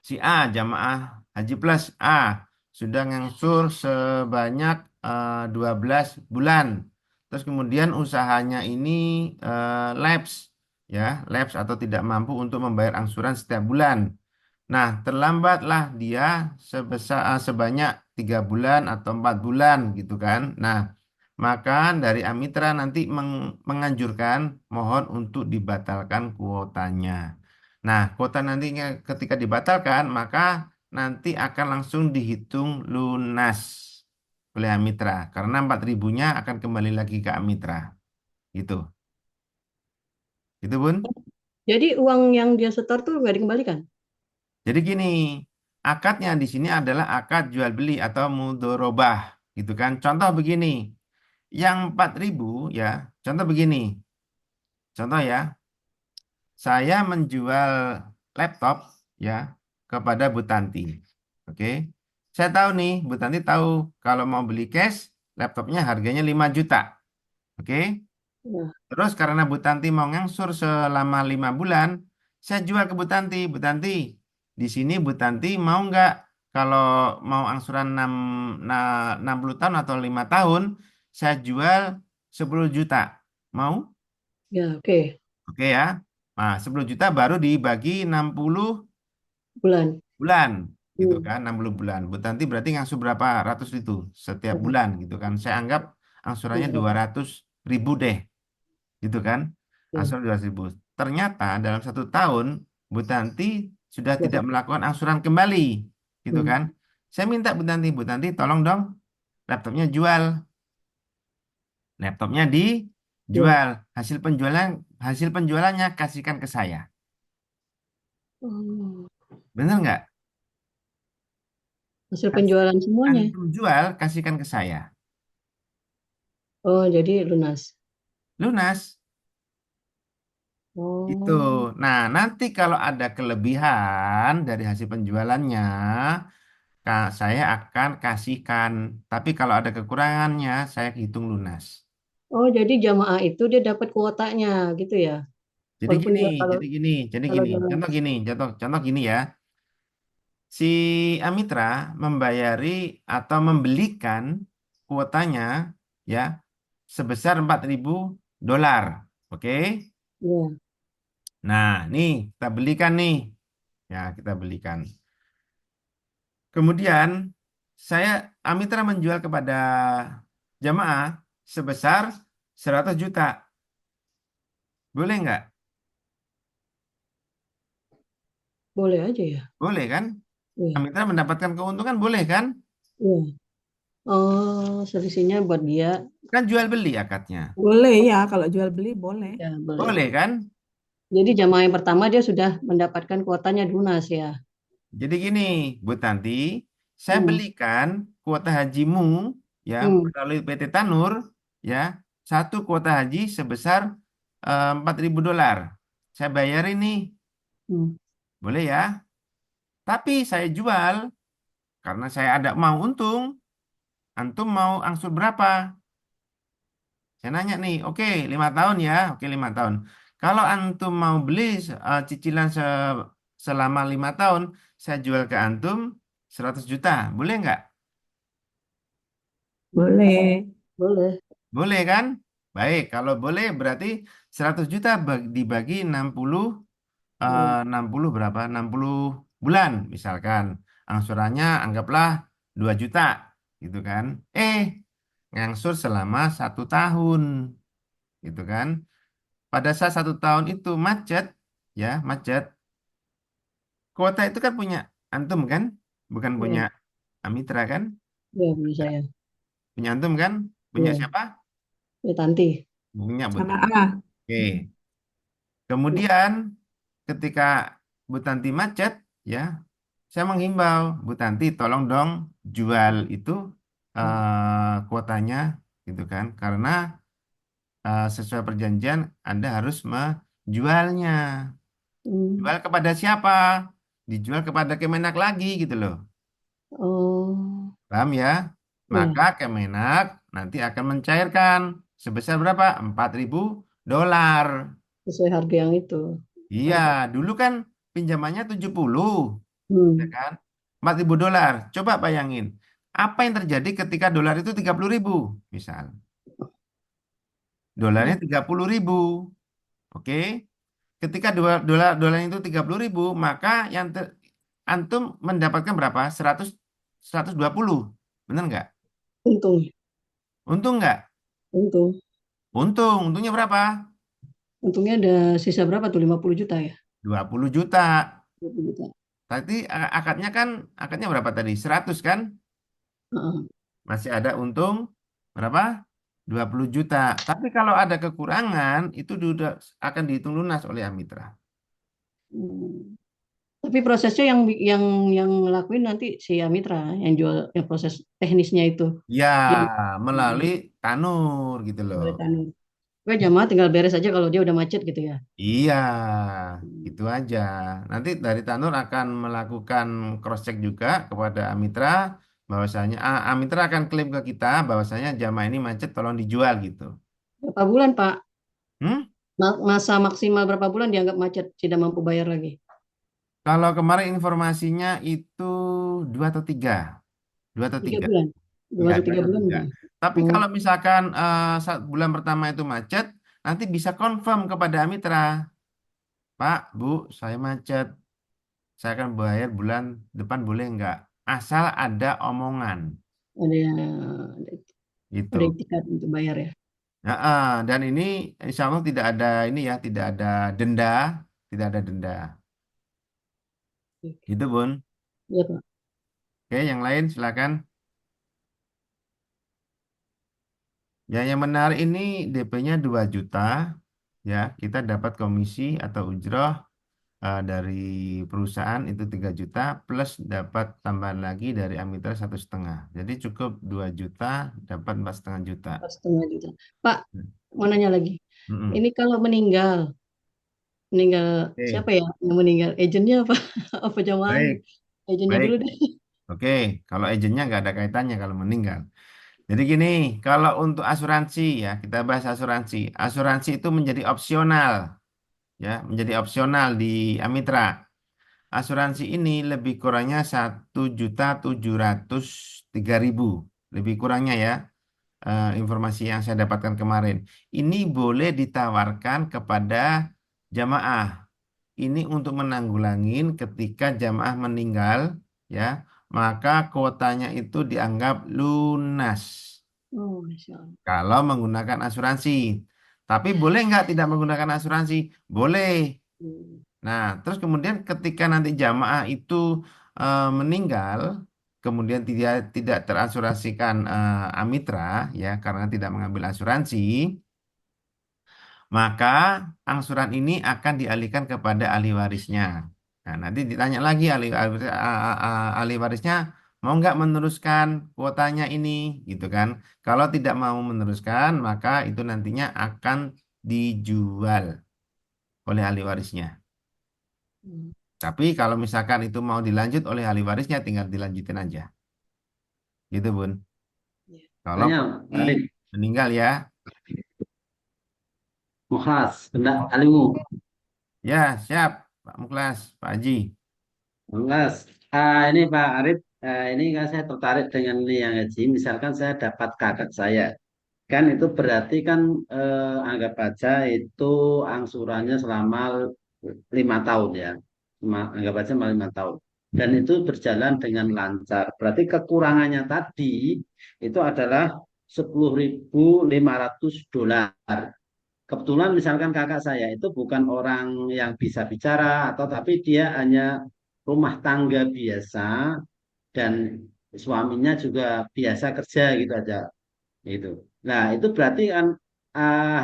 Si A, jamaah Haji Plus A, sudah ngangsur sebanyak 12 bulan. Terus kemudian usahanya ini lapse, ya, lapse atau tidak mampu untuk membayar angsuran setiap bulan. Nah, terlambatlah dia sebanyak 3 bulan atau 4 bulan gitu kan. Nah, maka dari Amitra nanti menganjurkan mohon untuk dibatalkan kuotanya. Nah, kuota nantinya ketika dibatalkan, maka nanti akan langsung dihitung lunas oleh Amitra. Karena 4.000-nya akan kembali lagi ke Amitra. Gitu. Gitu, Bun. Jadi uang yang dia setor tuh nggak dikembalikan? Jadi gini, akadnya di sini adalah akad jual beli atau mudorobah, gitu kan. Contoh begini, yang 4.000 ya, contoh begini, contoh ya, saya menjual laptop ya kepada Bu Tanti. Oke. Saya tahu nih, Bu Tanti tahu kalau mau beli cash, laptopnya harganya 5 juta. Oke. Ya, Terus karena Bu Tanti mau ngangsur selama 5 bulan, saya jual ke Bu Tanti. Bu Tanti, di sini Bu Tanti mau nggak kalau mau angsuran 60 tahun atau 5 tahun, saya jual 10 juta. Mau? ya oke. Oke ya. Nah, 10 juta baru dibagi 60 Bulan. bulan gitu Hmm. kan, 60 bulan. Bu Tanti berarti ngangsu berapa ratus itu setiap bulan gitu kan. Saya anggap angsurannya Ya, 200.000 deh gitu kan. ya, Angsuran 200.000. Ternyata dalam 1 tahun Bu Tanti sudah tidak ya. melakukan angsuran kembali gitu Hmm. kan. Saya minta Bu Tanti tolong dong laptopnya jual. Laptopnya Ya. dijual. Hasil penjualannya kasihkan ke saya. Oh, Bener nggak? hasil Hasil penjualan semuanya. antum jual kasihkan ke saya. Oh, jadi lunas. Lunas. Itu. Oh, Nah, nanti kalau ada kelebihan dari hasil penjualannya, saya akan kasihkan. Tapi kalau ada kekurangannya, saya hitung lunas. oh jadi jamaah itu dia dapat kuotanya gitu ya. Jadi Walaupun gini, dia kalau jadi gini, jadi kalau gini. dalam Contoh gini ya. Si Amitra membayari atau membelikan kuotanya ya sebesar $4.000. Oke? ya, Nah, nih kita belikan nih. Ya, kita belikan. Kemudian Amitra menjual kepada jamaah sebesar 100 juta. Boleh nggak? Boleh aja ya. Boleh kan? Iya. Amitra mendapatkan keuntungan boleh kan? Iya. Oh, selisihnya buat dia. Kan jual beli akadnya. Boleh ya, kalau jual beli boleh. Ya, boleh. Boleh kan? Jadi jamaah yang pertama dia sudah mendapatkan kuotanya lunas ya. Jadi gini, Bu Tanti, saya Hmm. belikan kuota hajimu ya Hmm. melalui PT Tanur ya, satu kuota haji sebesar 4.000 dolar. Saya bayar ini, Hmm. boleh ya? Tapi saya jual karena saya ada mau untung. Antum mau angsur berapa? Saya nanya nih, oke 5 tahun ya, oke 5 tahun. Kalau antum mau beli cicilan selama 5 tahun, saya jual ke antum 100 juta, boleh nggak? Boleh. Boleh. Boleh kan? Baik, kalau boleh berarti 100 juta dibagi 60, Hmm. 60 berapa? 60 bulan misalkan. Angsurannya anggaplah 2 juta gitu kan. Ngangsur selama 1 tahun gitu kan. Pada saat 1 tahun itu macet, ya macet. Kuota itu kan punya antum kan? Bukan punya Ya, Amitra kan? ya punya Ya. saya. Punya antum kan? Punya Ya, siapa? ya Tanti. Punya Sama Butan. A. Oke. Kemudian ketika Bu Tanti macet, ya, saya menghimbau Bu Tanti tolong dong jual itu kuotanya, gitu kan? Karena sesuai perjanjian Anda harus menjualnya. Hmm. Jual kepada siapa? Dijual kepada Kemenak lagi, gitu loh. Oh, Paham ya? ya, Maka Kemenak nanti akan mencairkan sebesar berapa? 4.000 dolar. sesuai harga yang itu. Iya, Harga. dulu kan pinjamannya 70, ya Hmm. kan? 4.000 dolar. Coba bayangin, apa yang terjadi ketika dolar itu 30.000, misal. Dolarnya Oh, 30.000, oke? Ketika dolar dolar itu 30.000, maka antum mendapatkan berapa? 120, benar nggak? untung, Untung nggak? untung. Untungnya berapa? Untungnya ada sisa berapa tuh? 50 juta ya? 20 juta. 20 juta. Tadi akadnya berapa tadi? 100 kan? Heeh. Masih ada untung berapa? 20 juta. Tapi kalau ada kekurangan, itu sudah akan dihitung lunas oleh Amitra. Hmm. Tapi prosesnya yang ngelakuin nanti si Amitra yang jual yang proses teknisnya itu. Ya, Dia melalui Tanur gitu loh. boleh tanur. Gue jamaah tinggal beres aja kalau dia udah macet gitu ya. Iya, itu aja. Nanti dari Tanur akan melakukan cross check juga kepada Amitra bahwasanya Amitra akan klaim ke kita bahwasanya jamaah ini macet tolong dijual gitu. Berapa bulan, Pak? Hmm? Masa maksimal berapa bulan dianggap macet tidak mampu bayar lagi? Kalau kemarin informasinya itu 2 atau 3, 3 2 atau 3, bulan. Dua enggak atau dua tiga atau bulan tiga. udah. Tapi Oh, kalau misalkan saat bulan pertama itu macet, nanti bisa confirm kepada Mitra, Pak, Bu, saya macet, saya akan bayar bulan depan boleh enggak? Asal ada omongan, ada gitu. etikat untuk bayar ya. Nah, dan ini insya Allah tidak ada ini ya, tidak ada denda, tidak ada denda. Oke. Gitu, Bun. Iya, Pak. Oke, yang lain silakan. Ya, yang menarik ini DP-nya 2 juta, ya, kita dapat komisi atau ujroh dari perusahaan itu 3 juta plus dapat tambahan lagi dari Amitra 1,5. Jadi cukup 2 juta dapat 4,5 juta. 4,5 juta. Pak, mau nanya lagi. Mm-mm. Ini kalau meninggal, meninggal Oke, siapa ya yang meninggal? Agennya apa? Apa jamaahnya? baik, Agennya baik. dulu deh. Oke, kalau agentnya nggak ada kaitannya kalau meninggal. Jadi gini, kalau untuk asuransi ya, kita bahas asuransi. Asuransi itu menjadi opsional, ya, menjadi opsional di Amitra. Asuransi ini lebih kurangnya 1.703.000, lebih kurangnya ya, informasi yang saya dapatkan kemarin. Ini boleh ditawarkan kepada jamaah. ini untuk menanggulangin ketika jamaah meninggal, ya, maka kuotanya itu dianggap lunas Oh, Masya Allah. kalau menggunakan asuransi. Tapi boleh nggak tidak menggunakan asuransi? Boleh. Hmm. Nah, terus kemudian ketika nanti jamaah itu meninggal, kemudian tidak terasuransikan Amitra, ya, karena tidak mengambil asuransi, maka angsuran ini akan dialihkan kepada ahli warisnya. Nah, nanti ditanya lagi ahli warisnya mau nggak meneruskan kuotanya ini, gitu kan? Kalau tidak mau meneruskan, maka itu nantinya akan dijual oleh ahli warisnya. Hmm. Tapi kalau misalkan itu mau dilanjut oleh ahli warisnya, tinggal dilanjutin aja. Gitu, Bun. Ya. Kalau Tanya, posisi Pak Arif, meninggal ya. Mukhlas, benda alimu. Ya, siap. Pak Muklas, Pak Haji. Mukhlas. Ini Pak Arif, ini kan saya tertarik dengan ini yang haji. Misalkan saya dapat kakak saya, kan itu berarti kan anggap aja itu angsurannya selama 5 tahun ya. Anggap aja selama 5 tahun. Dan itu berjalan dengan lancar. Berarti kekurangannya tadi itu adalah 10.500 dolar. Kebetulan misalkan kakak saya itu bukan orang yang bisa bicara atau tapi dia hanya rumah tangga biasa dan suaminya juga biasa kerja gitu aja gitu. Nah, itu berarti kan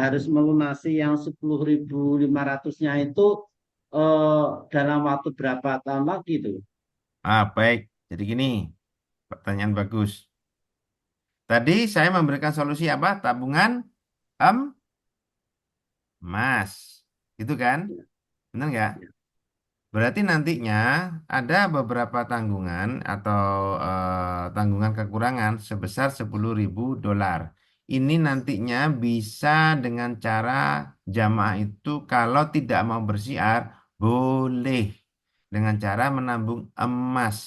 harus melunasi yang 10.500-nya itu dalam waktu berapa tahun lagi itu? Baik. Jadi gini, pertanyaan bagus. Tadi saya memberikan solusi apa? Tabungan emas. Gitu kan? Ya, Benar nggak? ya. Berarti nantinya ada beberapa tanggungan atau tanggungan kekurangan sebesar 10.000 dolar. Ini nantinya bisa dengan cara jamaah itu kalau tidak mau bersiar, boleh dengan cara menabung emas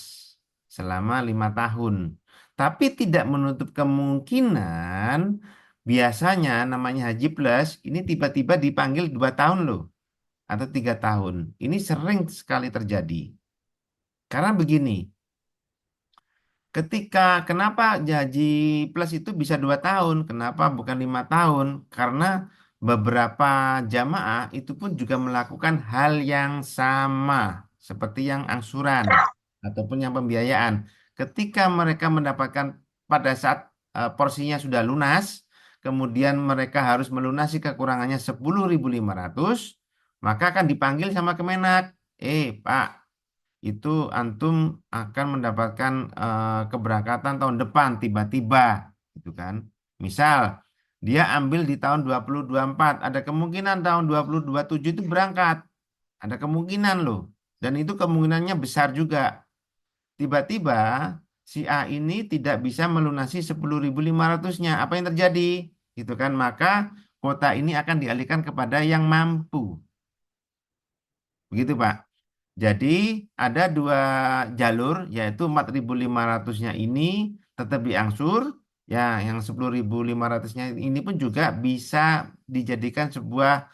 selama 5 tahun. Tapi tidak menutup kemungkinan biasanya namanya Haji Plus ini tiba-tiba dipanggil 2 tahun loh atau 3 tahun. Ini sering sekali terjadi. Karena begini, kenapa Haji Plus itu bisa 2 tahun, kenapa bukan 5 tahun? Karena beberapa jamaah itu pun juga melakukan hal yang sama, seperti yang angsuran ataupun yang pembiayaan. Ketika mereka mendapatkan pada saat porsinya sudah lunas, kemudian mereka harus melunasi kekurangannya 10.500, maka akan dipanggil sama Kemenak. Pak, itu antum akan mendapatkan keberangkatan tahun depan tiba-tiba gitu kan. Misal dia ambil di tahun 2024, ada kemungkinan tahun 2027 itu berangkat. Ada kemungkinan loh. Dan itu kemungkinannya besar juga. Tiba-tiba si A ini tidak bisa melunasi 10.500-nya. Apa yang terjadi? Gitu kan. Maka kuota ini akan dialihkan kepada yang mampu. Begitu, Pak. Jadi ada dua jalur, yaitu 4.500-nya ini tetap diangsur, ya yang 10.500-nya ini pun juga bisa dijadikan sebuah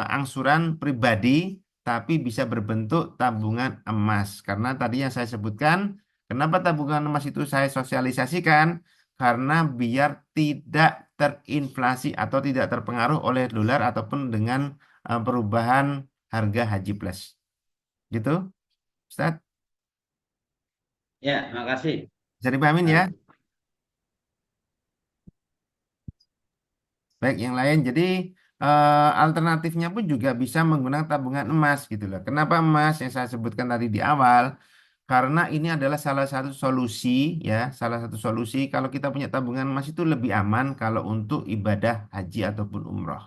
angsuran pribadi, tapi bisa berbentuk tabungan emas. Karena tadi yang saya sebutkan, kenapa tabungan emas itu saya sosialisasikan? Karena biar tidak terinflasi atau tidak terpengaruh oleh dolar ataupun dengan perubahan harga Haji Plus. Gitu, Ustaz. Ya, makasih. Bisa dipahamin ya? Baik. Baik, yang lain. Jadi alternatifnya pun juga bisa menggunakan tabungan emas gitu loh. Kenapa emas yang saya sebutkan tadi di awal? Karena ini adalah salah satu solusi ya, salah satu solusi kalau kita punya tabungan emas itu lebih aman kalau untuk ibadah haji ataupun umroh.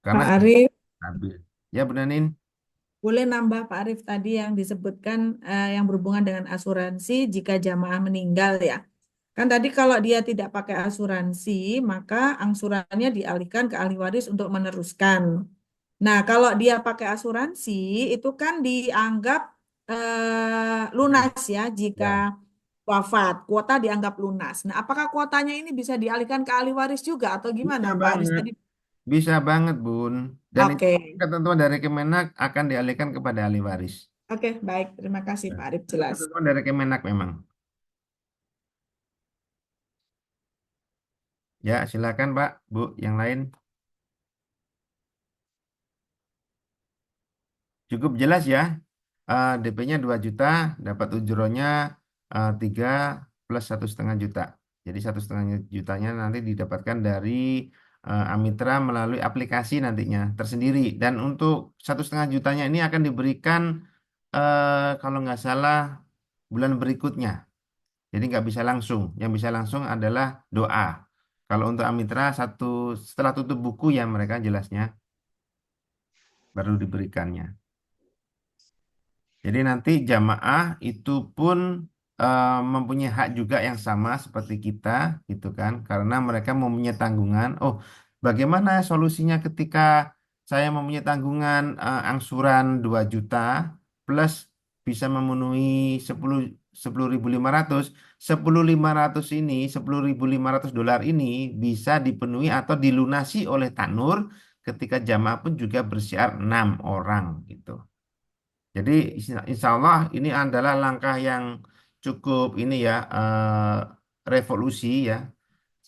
Karena Pak Arief, stabil. Ya, benar Nin? boleh nambah Pak Arief tadi yang disebutkan yang berhubungan dengan asuransi jika jamaah meninggal ya. Kan tadi kalau dia tidak pakai asuransi, maka angsurannya dialihkan ke ahli waris untuk meneruskan. Nah, kalau dia pakai asuransi, itu kan dianggap lunas ya jika Ya. wafat. Kuota dianggap lunas. Nah, apakah kuotanya ini bisa dialihkan ke ahli waris juga atau gimana Bisa Pak Aris banget. tadi? Bisa banget, Bun. Dan itu Oke, ketentuan dari Kemenak akan dialihkan kepada ahli waris. oke, baik. Terima kasih Nah, Pak Arif, itu jelas. ketentuan dari Kemenak memang. Ya, silakan Pak, Bu, yang lain. Cukup jelas ya. DP-nya 2 juta, dapat ujronya 3 plus 1,5 juta. Jadi 1,5 jutanya nanti didapatkan dari Amitra melalui aplikasi nantinya tersendiri. Dan untuk 1,5 jutanya ini akan diberikan kalau nggak salah bulan berikutnya. Jadi nggak bisa langsung. Yang bisa langsung adalah doa. Kalau untuk Amitra setelah tutup buku ya mereka jelasnya baru diberikannya. Jadi nanti jamaah itu pun mempunyai hak juga yang sama seperti kita, gitu kan? Karena mereka mempunyai tanggungan. Oh, bagaimana solusinya ketika saya mempunyai tanggungan angsuran 2 juta plus bisa memenuhi 10 10.500, 10.500 ini, 10.500 dolar ini bisa dipenuhi atau dilunasi oleh Tanur ketika jamaah pun juga bersiar 6 orang gitu. Jadi insya Allah ini adalah langkah yang cukup ini ya revolusi ya,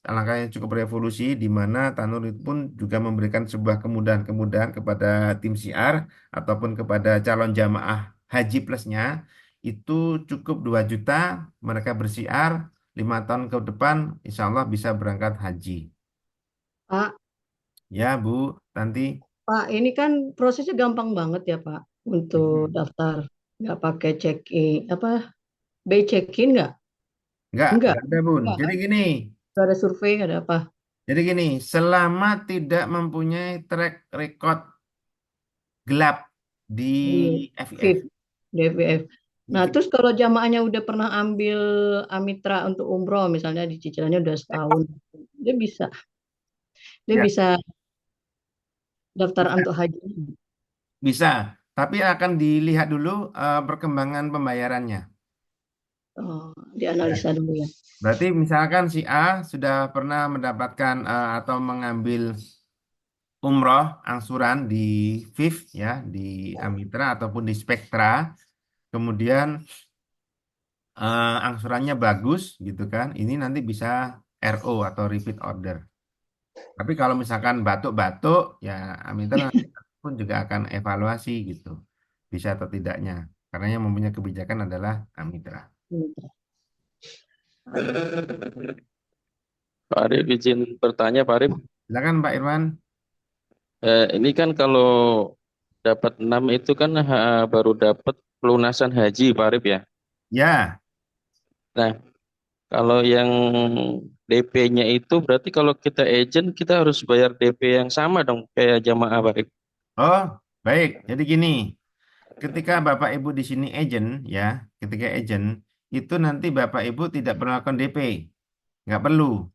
langkah yang cukup revolusi di mana Tanur itu pun juga memberikan sebuah kemudahan-kemudahan kepada tim siar ataupun kepada calon jamaah haji plusnya itu cukup 2 juta mereka bersiar 5 tahun ke depan insya Allah bisa berangkat haji. Pak, Ya Bu, nanti Pak, ini kan prosesnya gampang banget ya Pak untuk daftar. Nggak pakai check-in, apa, by check-in nggak? Nggak, nggak ada Bun. nggak Jadi kan? gini. Nggak ada survei, nggak ada apa. Jadi gini, selama tidak mempunyai track record gelap di Di FIF, FIF, DVF. di Nah, FIF. terus kalau jamaahnya udah pernah ambil Amitra untuk umroh, misalnya di cicilannya udah setahun, dia bisa, dia Ya, bisa daftar bisa, untuk haji. bisa. Tapi akan dilihat dulu perkembangan pembayarannya. Oh, Ya. dianalisa dulu ya. Berarti misalkan si A sudah pernah mendapatkan atau mengambil umroh angsuran di FIF ya, di Amitra ataupun di Spektra, kemudian angsurannya bagus gitu kan, ini nanti bisa RO atau repeat order. Tapi kalau misalkan batuk-batuk, ya Amitra pun juga akan evaluasi gitu, bisa atau tidaknya. Karena yang mempunyai kebijakan adalah Amitra. Pak Arif izin bertanya Pak Arif. Silakan Pak Irwan. Ini kan kalau dapat 6 itu kan baru dapat pelunasan haji Pak Arif ya. Ya, Nah, kalau yang DP-nya itu berarti kalau kita agent kita harus bayar DP yang sama dong kayak jamaah Pak Arif. oh baik. Jadi gini, ketika Bapak Ibu di sini agent, ya, ketika agent itu nanti Bapak Ibu tidak perlu melakukan DP, nggak perlu,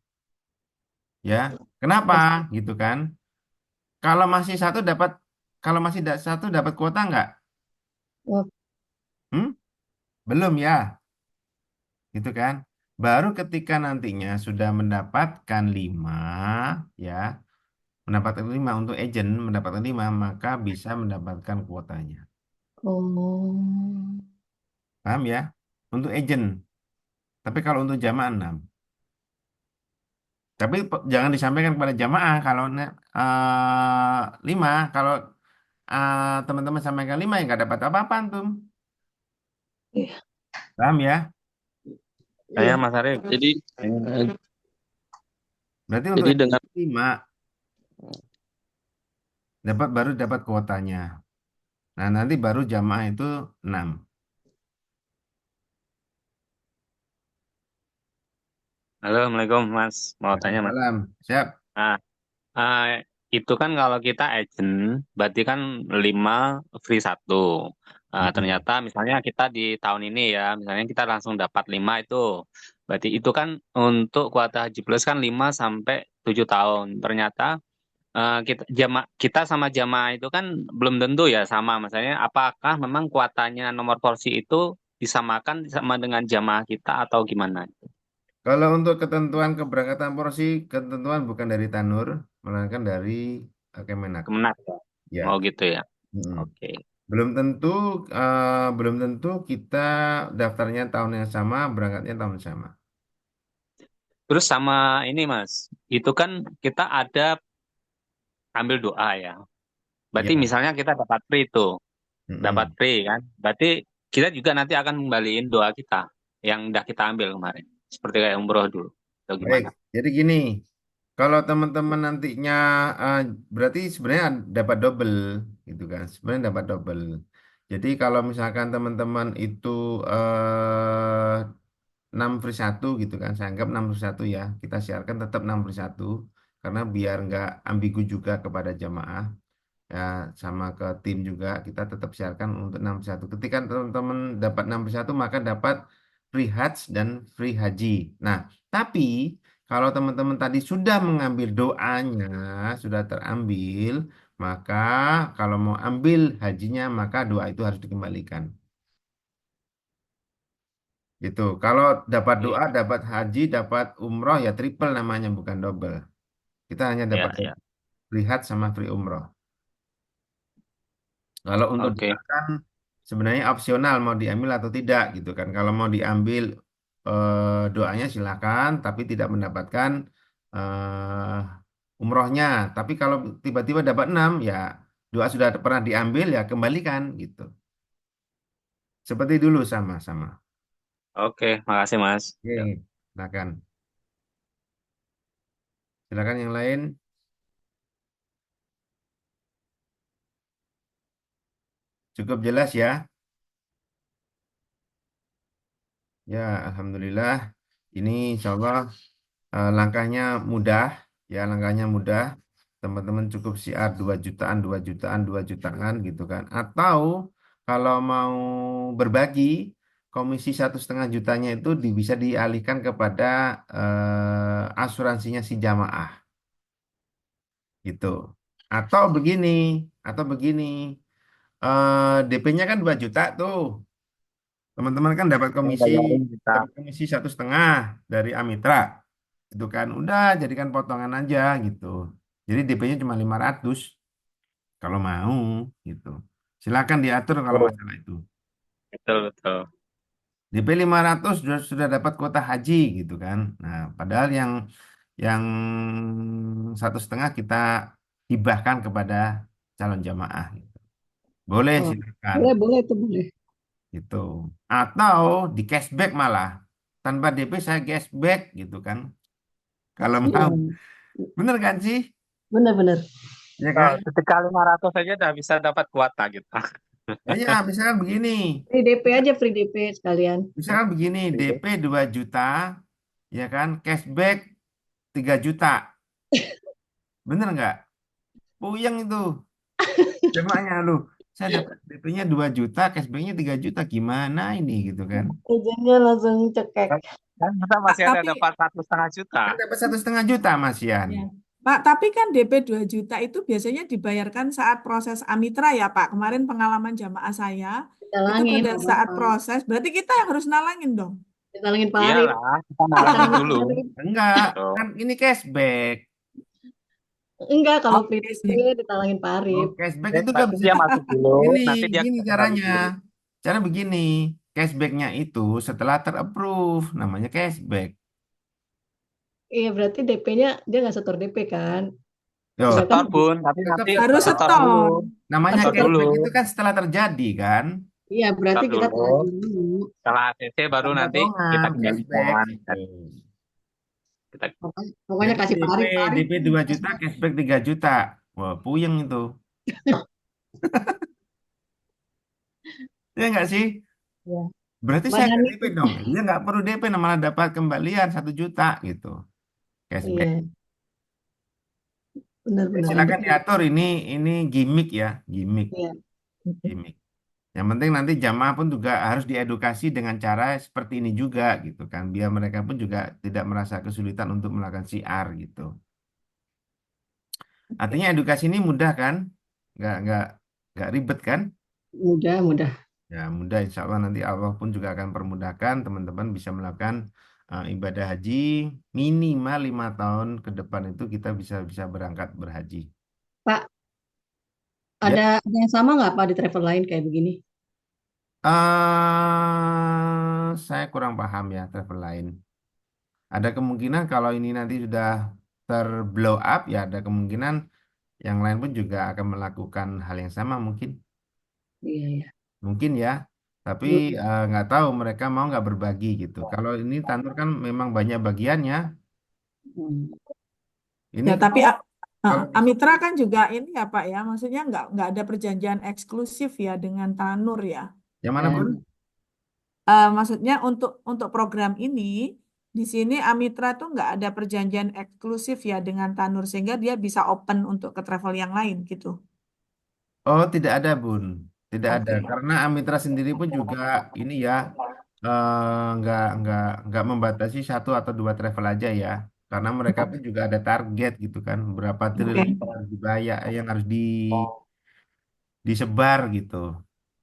ya. Kenapa? Gitu kan? Kalau masih satu dapat, kalau masih satu dapat kuota nggak? Oh, Hmm? Belum ya. Gitu kan. Baru ketika nantinya sudah mendapatkan 5, ya, mendapatkan 5 untuk agent, mendapatkan 5, maka bisa mendapatkan kuotanya. oh, Paham ya? Untuk agent. Tapi kalau untuk jamaah 6. Tapi jangan disampaikan kepada jamaah kalau 5. Kalau teman-teman sampaikan 5 ya nggak dapat apa-apa antum. iya, Paham ya? Saya iya. Mas Arif. Berarti untuk Jadi agent dengan 5 baru dapat kuotanya. Nah, nanti baru jamaah itu 6. Halo, Assalamualaikum Mas. Mau tanya Mas. Waalaikumsalam. Siap. Nah, eh, itu kan kalau kita agent, berarti kan 5 free satu. Hmm. Ternyata misalnya kita di tahun ini ya, misalnya kita langsung dapat 5 itu. Berarti itu kan untuk kuota Haji Plus kan 5 sampai 7 tahun. Ternyata kita sama jamaah itu kan belum tentu ya sama. Misalnya apakah memang kuotanya nomor porsi itu disamakan sama dengan jamaah kita atau gimana? Kalau untuk ketentuan keberangkatan porsi, ketentuan bukan dari Tanur, melainkan dari Kemenak. Kemenak ya. Ya. Oh gitu ya. Mm. Oke. Belum tentu, belum tentu kita daftarnya tahun yang sama, berangkatnya tahun yang sama. Terus sama ini Mas, itu kan kita ada ambil doa ya. Berarti Ya. misalnya kita dapat free itu, dapat Mm-mm. free kan. Berarti kita juga nanti akan kembaliin doa kita yang udah kita ambil kemarin. Seperti kayak umroh dulu. Atau Baik. gimana? Jadi gini, kalau teman-teman nantinya, eh, berarti sebenarnya dapat double, gitu kan? Sebenarnya dapat double. Jadi kalau misalkan teman-teman itu eh 6 free 1 gitu kan, saya anggap 6 free 1 ya, kita siarkan tetap 6 free 1 karena biar nggak ambigu juga kepada jamaah ya, sama ke tim juga kita tetap siarkan untuk 6 free 1. Ketika teman-teman dapat 6 free 1 maka dapat free hajj dan free haji. Nah, tapi kalau teman-teman tadi sudah mengambil doanya, sudah terambil, maka kalau mau ambil hajinya maka doa itu harus dikembalikan. Gitu. Kalau dapat Iya, doa, dapat haji, dapat umroh ya triple namanya bukan double. Kita hanya dapat iya, iya. free hajj sama free umroh. Kalau untuk Oke. doa kan sebenarnya opsional mau diambil atau tidak gitu kan. Kalau mau diambil doanya silakan, tapi tidak mendapatkan umrohnya. Tapi kalau tiba-tiba dapat 6 ya doa sudah pernah diambil ya kembalikan gitu. Seperti dulu sama-sama. Oke, makasih Mas. Ya. Oke, silakan. Silakan yang lain. Cukup jelas ya. Ya, Alhamdulillah. Ini insya Allah langkahnya mudah. Ya, langkahnya mudah. Teman-teman cukup siar 2 jutaan, 2 jutaan, 2 jutaan gitu kan. Atau kalau mau berbagi, komisi 1,5 jutanya itu bisa dialihkan kepada asuransinya si jamaah gitu. Atau begini, atau begini, DP-nya kan 2 juta tuh. Teman-teman kan Saya bayarin kita. dapat komisi 1,5 dari Amitra, itu kan udah jadikan potongan aja gitu. Jadi DP-nya cuma 500 kalau mau gitu. Silakan diatur kalau Oh, masalah itu. betul, betul. DP 500 sudah dapat kuota haji gitu kan. Nah, padahal yang 1,5 kita hibahkan kepada calon jamaah. Boleh Oh, silakan boleh, boleh itu boleh. gitu. Atau di cashback malah tanpa DP saya cashback gitu kan. Kalau Iya, mau, bener kan sih? benar-benar. Ya Oh, kan? ketika 500 saja udah bisa dapat kuota gitu. Ya, misalkan begini. Free DP aja, free DP sekalian. Misalkan begini, DP 2 juta, ya kan? Cashback 3 juta. Bener nggak? Puyeng itu. Jemaahnya lu. Saya dapat DP-nya 2 juta, cashbacknya 3 juta. Gimana ini gitu kan? Agentnya langsung cekek. Kan kan kita Pak, masih ada tapi dapat 1,5 juta. Kan dapat 1,5 juta, Mas Yan. ya. Pak, tapi kan DP 2 juta itu biasanya dibayarkan saat proses Amitra ya, Pak. Kemarin pengalaman jamaah saya itu Ditalangin, pada nggak saat apa-apa. proses, berarti kita yang harus nalangin dong. Ditalangin Pak Arif. Iyalah, kita nalangin Ditalangin dulu. Pak Arif. Enggak, Tuh. kan ini cashback. Enggak, kalau free DP Oke. ditalangin Pak Oh, Arif. cashback Jadi itu nggak berarti bisa. dia masuk dulu, Gini, nanti dia gini kita kembali caranya. dulu. Cara begini, cashbacknya itu setelah terapprove, namanya cashback. Iya, berarti DP-nya dia nggak setor DP kan? Yo, Misalkan Setor Bun, tapi tetap nanti Harus setor. setor dulu. setor. Namanya Setor setor. dulu. cashback itu kan setelah terjadi kan? Iya, berarti Setor kita dulu. tagih dulu. Setelah ACC baru Bukan nanti kita potongan, cashback kembalikan. gitu. Kita Pokoknya Jadi kasih Pak Arif. Pak Arif DP 2 juta, cashback 3 juta. Wah, puyeng itu. Ya nggak sih? ya. Berarti Mbak saya nggak Nani, DP dong. Dia nggak perlu DP, malah dapat kembalian 1 juta gitu. Cashback. iya, Ya, benar-benar silakan nanti. diatur ini gimmick ya, gimmick, Iya, gimmick. Yang penting nanti jamaah pun juga harus diedukasi dengan cara seperti ini juga gitu kan, biar mereka pun juga tidak merasa kesulitan untuk melakukan CR gitu. Artinya edukasi ini mudah kan, nggak nggak ribet kan? mudah, mudah. Ya mudah, insya Allah nanti Allah pun juga akan permudahkan teman-teman bisa melakukan ibadah haji minimal 5 tahun ke depan itu kita bisa bisa berangkat berhaji. Pak, Ya, ada yang sama nggak Pak di travel lain kayak begini? saya kurang paham ya travel lain. Ada kemungkinan kalau ini nanti sudah terblow up ya ada kemungkinan yang lain pun juga akan melakukan hal yang sama mungkin. Iya, iya. Mungkin ya. Tapi Hmm. nggak tahu mereka mau nggak berbagi gitu. Kalau ini Tanur kan memang banyak bagiannya. Hmm. Ini Ya, tapi kalau Amitra kan juga ini ya Pak ya, maksudnya nggak ada perjanjian eksklusif ya dengan Tanur ya. yang mana Ya. pun? Maksudnya untuk program ini di sini Amitra tuh nggak ada perjanjian eksklusif ya dengan Tanur sehingga dia bisa open untuk ke travel yang lain gitu. Oh, tidak ada, Bun. Tidak ada. Oke. Karena Amitra sendiri pun juga ini ya nggak membatasi satu atau dua travel aja ya. Karena mereka pun juga ada target gitu kan, berapa Oke. triliun yang harus dibayar, yang harus disebar gitu.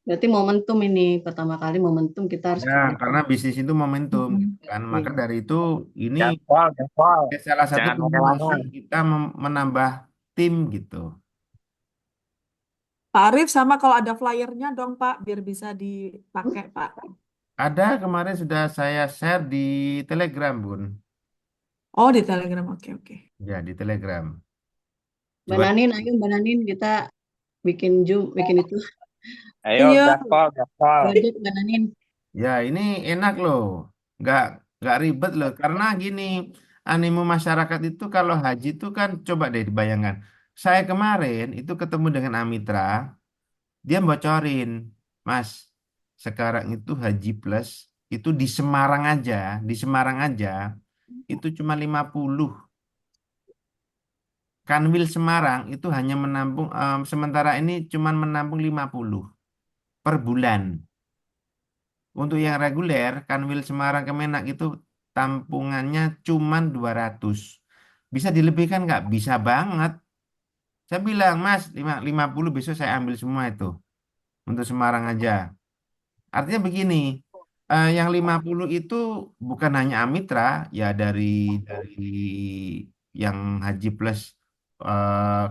Berarti momentum ini pertama kali momentum kita harus Ya, karena bisnis itu momentum Mm-mm. gitu kan. Maka Iya. dari itu ini Jadwal, jadwal. salah satu Jangan kombinasi lama-lama. kita menambah tim gitu. Pak Arif sama kalau ada flyernya dong Pak biar bisa dipakai Pak. Ada kemarin sudah saya share di Telegram, Bun. Oh di Telegram, oke oke. Ya, di Telegram. Mbak Coba. Nanin, ayo Mbak Nanin kita bikin Zoom, bikin itu Ayo, Iya, gaspol, gaspol. project Mbak Nanin. Ya, ini enak loh. Nggak, nggak ribet loh. Karena gini, animo masyarakat itu kalau haji itu kan, coba deh dibayangkan. Saya kemarin itu ketemu dengan Amitra, dia bocorin, Mas, sekarang itu Haji Plus, itu di Semarang aja, itu cuma 50. Kanwil Semarang itu hanya menampung, sementara ini cuma menampung 50 per bulan. Untuk yang reguler, Kanwil Semarang Kemenak itu tampungannya cuma 200. Bisa dilebihkan nggak? Bisa banget. Saya bilang, Mas, 50 besok saya ambil semua itu. Untuk Semarang aja. Artinya begini, yang 50 itu bukan hanya Amitra, ya dari yang Haji Plus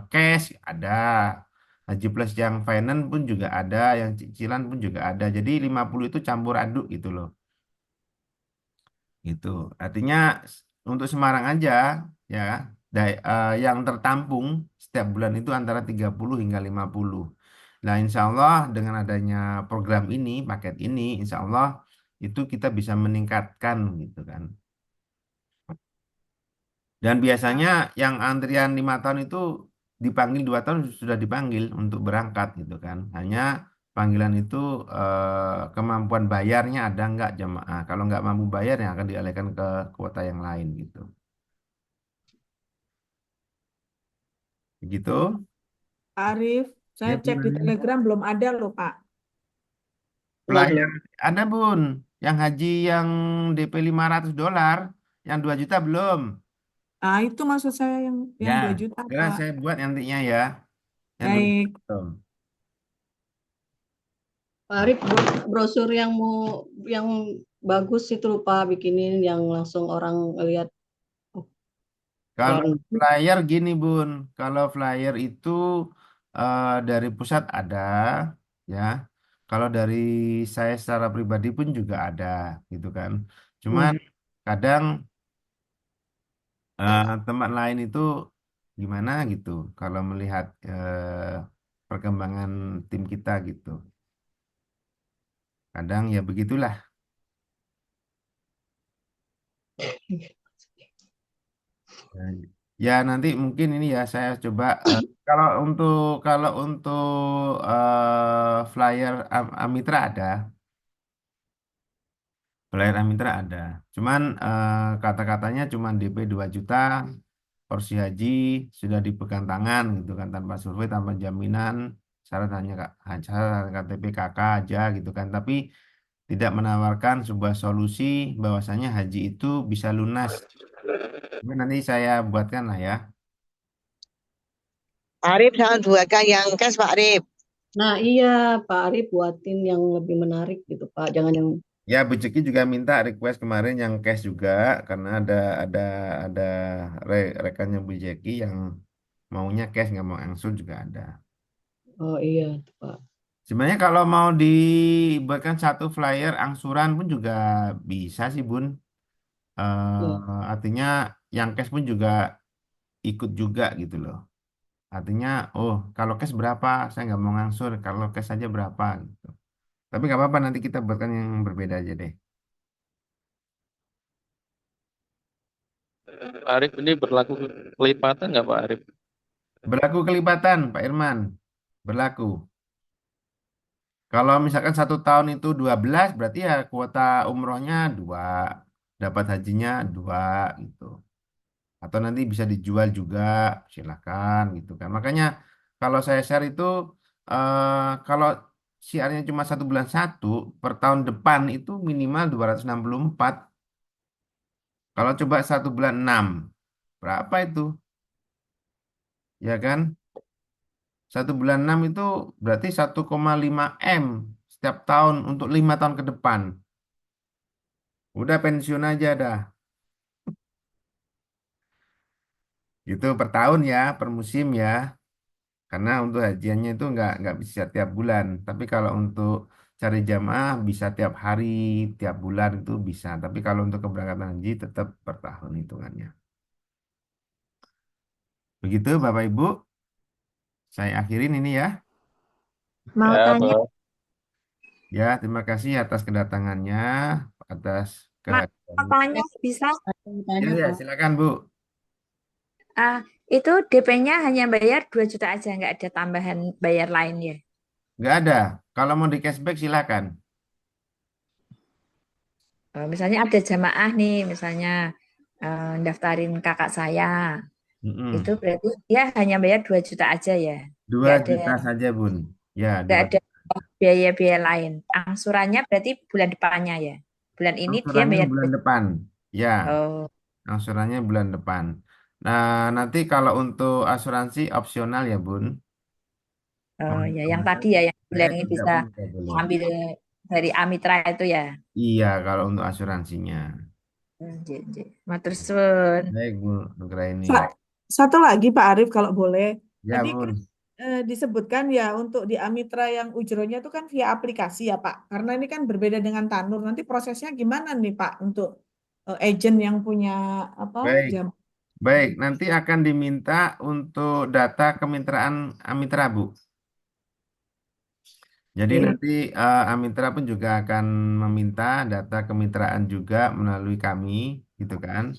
cash ada. Haji Plus yang finance pun juga ada, yang cicilan pun juga ada. Jadi 50 itu campur aduk gitu loh. Gitu. Artinya untuk Semarang aja ya yang tertampung setiap bulan itu antara 30 hingga 50. Nah, insya Allah dengan adanya program ini, paket ini, insya Allah itu kita bisa meningkatkan gitu kan. Dan biasanya yang antrian 5 tahun itu dipanggil 2 tahun sudah dipanggil untuk berangkat gitu kan. Hanya panggilan itu kemampuan bayarnya ada nggak jamaah. Kalau nggak mampu bayar yang akan dialihkan ke kuota yang lain gitu. Begitu. Pak Arif, saya Ya, cek di gimana? Telegram belum ada loh Pak. Flyer Waduh, ada Bun. Yang haji yang DP $500, yang 2 juta belum. Nah itu maksud saya yang Ya, 2 juta segera Pak. saya buat nantinya ya. Yang 2 juta Baik, belum. Pak Arif brosur yang mau yang bagus itu lupa bikinin yang langsung orang lihat oh, Kalau keren. flyer gini Bun, kalau flyer itu dari pusat ada, ya. Kalau dari saya secara pribadi pun juga ada, gitu kan. Hmm. Cuman kadang tempat lain itu gimana gitu, kalau melihat perkembangan tim kita gitu. Kadang ya begitulah. Eh, Ya nanti mungkin ini ya saya coba kalau untuk flyer Amitra ada. Cuman kata-katanya cuman DP 2 juta, porsi haji sudah dipegang tangan gitu kan tanpa survei, tanpa jaminan, syarat hanya syarat KTP KK aja gitu kan. Tapi tidak menawarkan sebuah solusi bahwasanya haji itu bisa lunas. Tapi nanti saya buatkan lah ya. Arif jangan buatkan yang cash Pak Arif. Nah, iya Pak Arif buatin yang lebih menarik gitu Pak. Jangan yang Ya, Bu Ceki juga minta request kemarin yang cash juga karena ada ada rekannya Bu Ceki yang maunya cash nggak mau angsur juga ada. Oh iya, tuh, Pak. Sebenarnya kalau mau dibuatkan satu flyer angsuran pun juga bisa sih Bun. Ya. Artinya yang cash pun juga ikut juga gitu loh. Artinya, oh kalau cash berapa? Saya nggak mau ngangsur. Kalau cash saja berapa? Gitu. Tapi nggak apa-apa nanti kita buatkan yang berbeda aja deh. Pak Arif ini berlaku kelipatan nggak Pak Arif? Berlaku kelipatan, Pak Irman. Berlaku. Kalau misalkan 1 tahun itu 12, berarti ya kuota umrohnya 2, dapat hajinya 2 gitu. Atau nanti bisa dijual juga, silakan gitu kan. Makanya kalau saya share itu, kalau siarnya cuma 1 bulan 1, per tahun depan itu minimal 264. Kalau coba 1 bulan 6, berapa itu? Ya kan? 1 bulan 6 itu berarti 1,5 M setiap tahun untuk 5 tahun ke depan. Udah pensiun aja dah. Itu per tahun ya, per musim ya. Karena untuk hajiannya itu nggak bisa tiap bulan. Tapi kalau untuk cari jamaah bisa tiap hari, tiap bulan itu bisa. Tapi kalau untuk keberangkatan haji tetap per tahun hitungannya. Begitu Bapak Ibu, saya akhirin ini ya. Mau Ya, tanya, Pak. Ya, terima kasih atas kedatangannya, atas mau kehadirannya. tanya bisa? Saya mau Ya, tanya, ya, Pak. silakan Bu. Ah, itu DP-nya hanya bayar 2 juta aja, nggak ada tambahan bayar lain ya? Nggak ada. Kalau mau di cashback silakan. Misalnya ada jamaah nih, misalnya daftarin kakak saya, itu Mm-mm. berarti dia hanya bayar 2 juta aja ya? Dua Nggak ada, juta saja, Bun. Ya, nggak dua ada juta. biaya-biaya lain. Angsurannya berarti bulan depannya ya? Bulan ini dia Angsurannya bayar bulan 2 juta. depan. Ya, Oh, angsurannya bulan depan. Nah, nanti kalau untuk asuransi opsional ya, Bun. oh Kalau ya, yang kemarin tadi ya, yang saya bulan ini tidak bisa punya, boleh. ambil dari Amitra itu ya? Iya, kalau untuk asuransinya. J, J. Matur suwun. Baik, Bu Nugraini. Sa- Satu lagi Pak Arief kalau boleh. Ya, Tadi kan Bun. disebutkan ya untuk di Amitra yang ujronya itu kan via aplikasi ya Pak. Karena ini kan berbeda dengan Tanur. Nanti prosesnya gimana nih Pak untuk agent yang punya apa Baik. jam? Baik, nanti akan diminta untuk data kemitraan Amitra, Bu. Jadi Oke. nanti Amitra pun juga akan meminta data kemitraan juga melalui kami, gitu kan.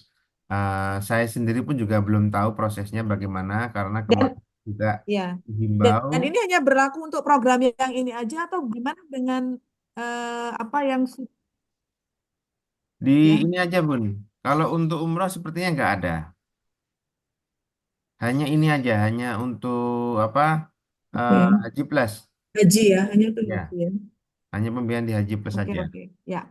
Saya sendiri pun juga belum tahu prosesnya bagaimana karena Dan kemarin juga ya. himbau Dan ini hanya berlaku untuk program yang ini aja atau gimana dengan apa yang di ya? ini aja Bun. Kalau untuk umroh sepertinya nggak ada. Hanya ini aja, hanya untuk apa Oke. Haji Plus. Haji ya, hanya untuk haji Ya, ya. hanya pembiayaan di Haji Plus Oke, saja. oke. Ya.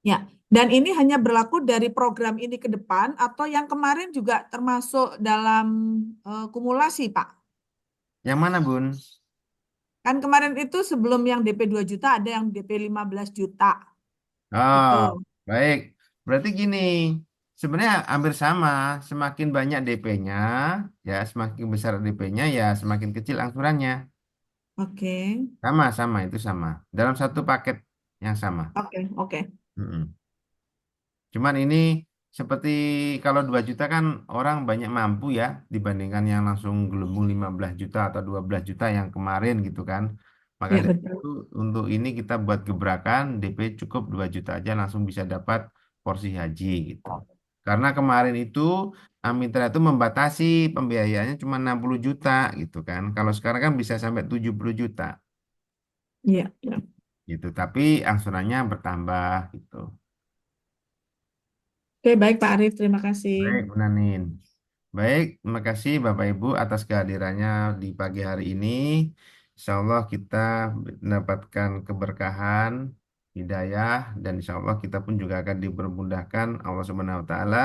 Ya, dan ini hanya berlaku dari program ini ke depan atau yang kemarin juga termasuk dalam kumulasi, Pak. Yang mana Bun? Kan kemarin itu sebelum yang DP 2 juta ada yang DP 15 juta. Oh, Itu. baik. Berarti gini, sebenarnya hampir sama. Semakin banyak DP-nya, ya semakin besar DP-nya, ya semakin kecil angsurannya. Oke. Sama-sama itu sama. Dalam satu paket yang sama. Oke, oke. Mm-mm. Cuman ini seperti kalau 2 juta kan orang banyak mampu ya dibandingkan yang langsung gelembung 15 juta atau 12 juta yang kemarin gitu kan. Maka Ya, dari betul. itu untuk ini kita buat gebrakan DP cukup 2 juta aja langsung bisa dapat porsi haji gitu. Karena kemarin itu Amitra itu membatasi pembiayaannya cuma 60 juta gitu kan. Kalau sekarang kan bisa sampai 70 juta Iya, ya. gitu. Tapi angsurannya bertambah gitu. Oke, baik Pak Arief, terima kasih. Baik, Bu Nanin. Baik, terima kasih Bapak Ibu atas kehadirannya di pagi hari ini. Insya Allah kita mendapatkan keberkahan, hidayah, dan insya Allah kita pun juga akan dipermudahkan Allah Subhanahu Wa Taala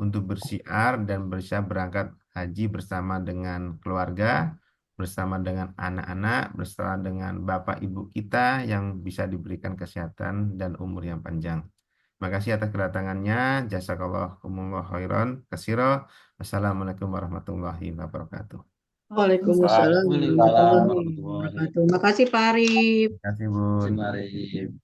untuk bersiar dan bisa berangkat haji bersama dengan keluarga. bersama dengan anak-anak, bersama dengan bapak ibu kita yang bisa diberikan kesehatan dan umur yang panjang. Terima kasih atas kedatangannya. Jazakallahu khairan katsira. Wassalamualaikum warahmatullahi wabarakatuh. Waalaikumsalam Waalaikumsalam warahmatullahi warahmatullahi wabarakatuh. Makasih Pak Arif. Terima kasih, wabarakatuh. Bun. Mari.